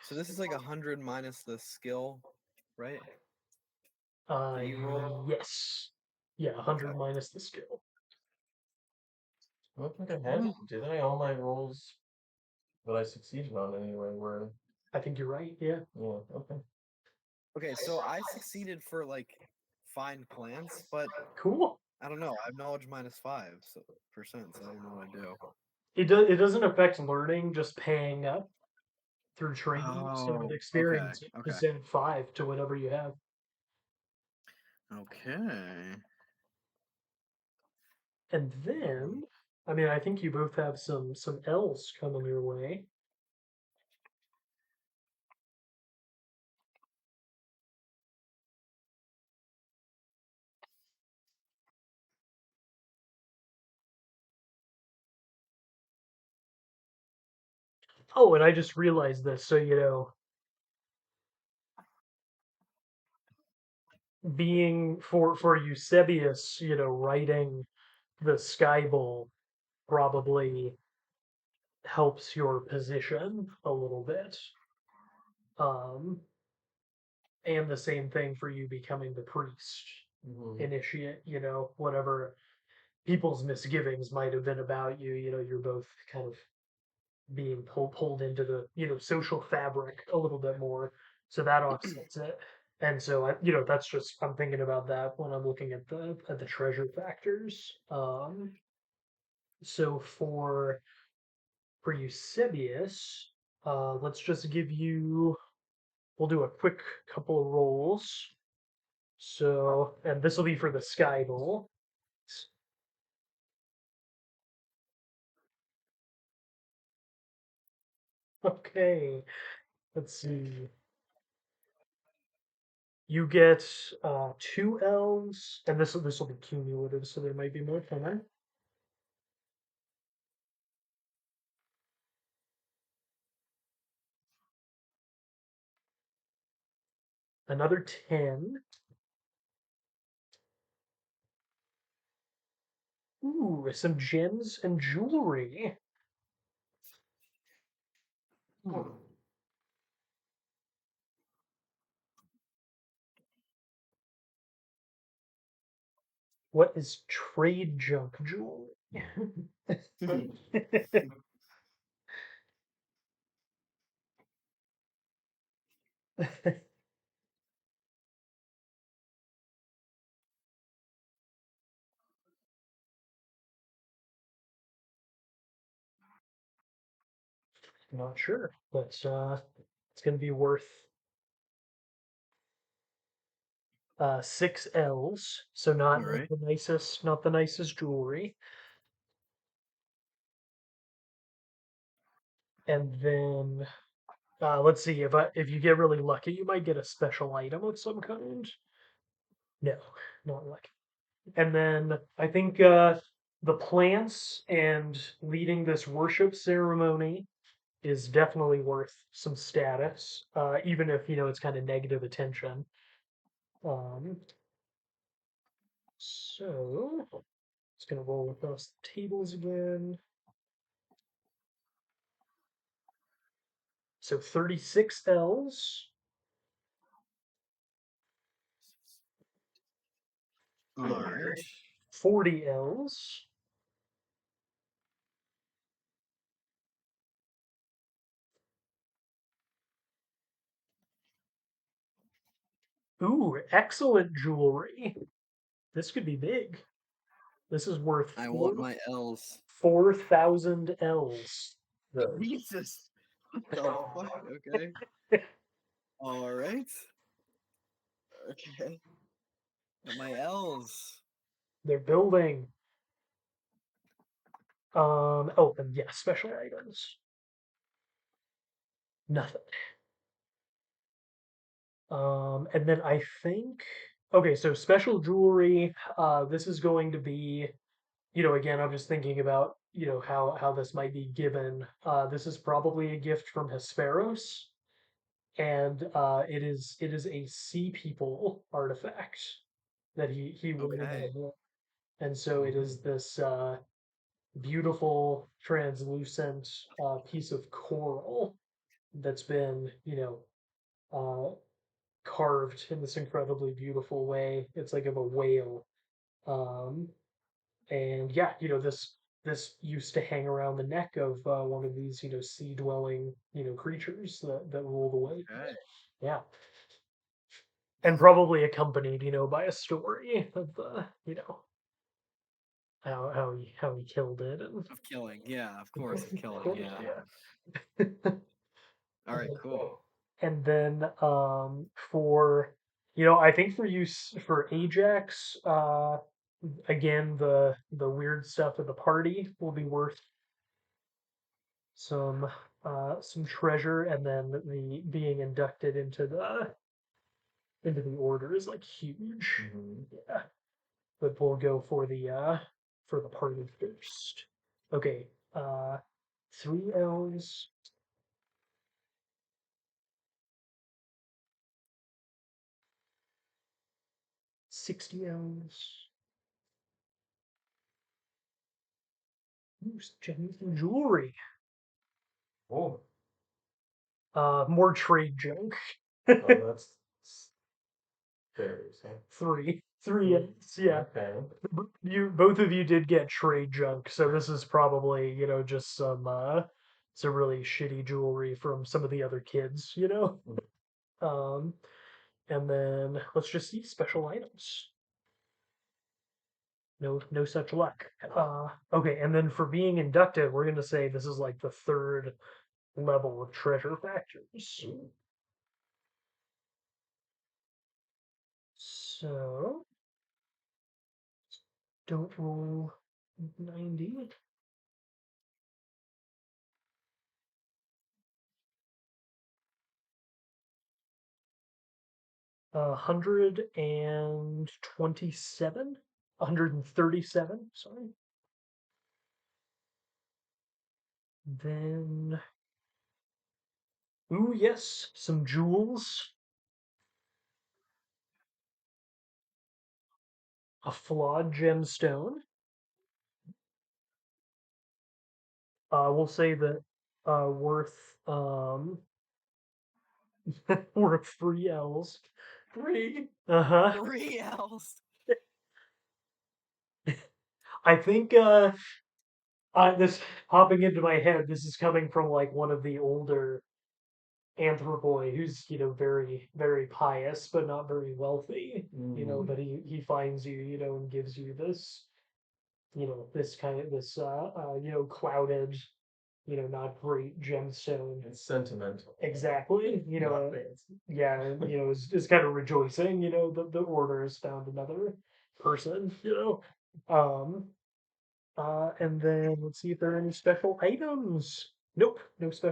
So this is like 100 minus the skill, right? Uh, That you roll. yes. Yeah, Okay. 100 minus the skill. I don't think I had, did I? All my rolls that I succeeded on anyway were, I think you're right. Yeah. yeah, okay. Okay, so I succeeded for like find plants, but Cool. I don't know. I have knowledge minus 5%, so I don't know what I do. It doesn't affect learning, just paying up through training. So with Oh, okay, experience, okay, just add 5 to whatever you have. okay. And then, I mean, I think you both have some L's coming your way. Oh, and I just realized this. So, being for Eusebius, writing the Sky Bowl probably helps your position a little bit. Um, and the same thing for you becoming the priest, Hmm. initiate, whatever people's misgivings might have been about you, you're both kind of being pulled into the social fabric a little bit more, so that offsets it. And so that's just I'm thinking about that when I'm looking at the treasure factors. So for Eusebius, let's just give you. We'll do a quick couple of rolls. So, and this will be for the Sky Bowl. Okay, let's see. You get 2 L's, and this will be cumulative, so there might be more coming. Another 10. Ooh, some gems and jewelry. What is trade junk jewelry? Not sure, but it's gonna be worth 6 L's. So All not right. not the nicest jewelry. And then let's see if you get really lucky, you might get a special item of some kind. No, not lucky. And then I think the plants and leading this worship ceremony is definitely worth some status, even if it's kind of negative attention. Um, so just gonna roll across the tables again. So 36 L's, All right. 40 L's, ooh, excellent jewelry. This could be big. This is worth I want my L's. 4,000 L's. Jesus. What the fuck? Okay. All right. Okay. Got my L's. They're building. Oh, and yeah, special items. Nothing. And then I think, okay, so special jewelry. This is going to be, again, I'm just thinking about, how this might be given. This is probably a gift from Hesperos, and it is a sea people artifact that he will Okay. have. And so it is this beautiful translucent piece of coral that's been, uh, carved in this incredibly beautiful way. It's like of a whale. Um, and yeah, this used to hang around the neck of one of these, sea dwelling, creatures that rule the waves. Okay. Yeah. And probably accompanied, by a story of the, how he killed it and Of killing. Yeah, of course, of of killing. course, Yeah. yeah. All right, cool. And then for I think for use for Ajax, again the weird stuff at the party will be worth some treasure, and then the being inducted into the order is like huge. Yeah. But we'll go for the party first. Okay. 3 L's, 60 L's. Ooh, genuine jewelry. Oh, More trade junk. that's very same. Three L's, yeah. Okay. You both of you did get trade junk, so this is probably just some really shitty jewelry from some of the other kids, you know. Um, and then let's just see special items. No such luck. Okay, and then for being inducted, we're gonna say this is like the third level of treasure factors. So don't roll 90. 127, 137, sorry. Then, ooh, yes, some jewels, a flawed gemstone. We'll say that worth worth 3 L's. Three. Uh-huh. 3 L's. I think this popping into my head, this is coming from like one of the older anthropoi who's, very, very pious but not very wealthy. Mhm. But he finds you, and gives you this, this kind of this clouded, not great gemstone. It's sentimental. Exactly. Not fancy. Yeah, is kind of rejoicing, the order has found another person, and then let's see if there are any special items. Nope, no special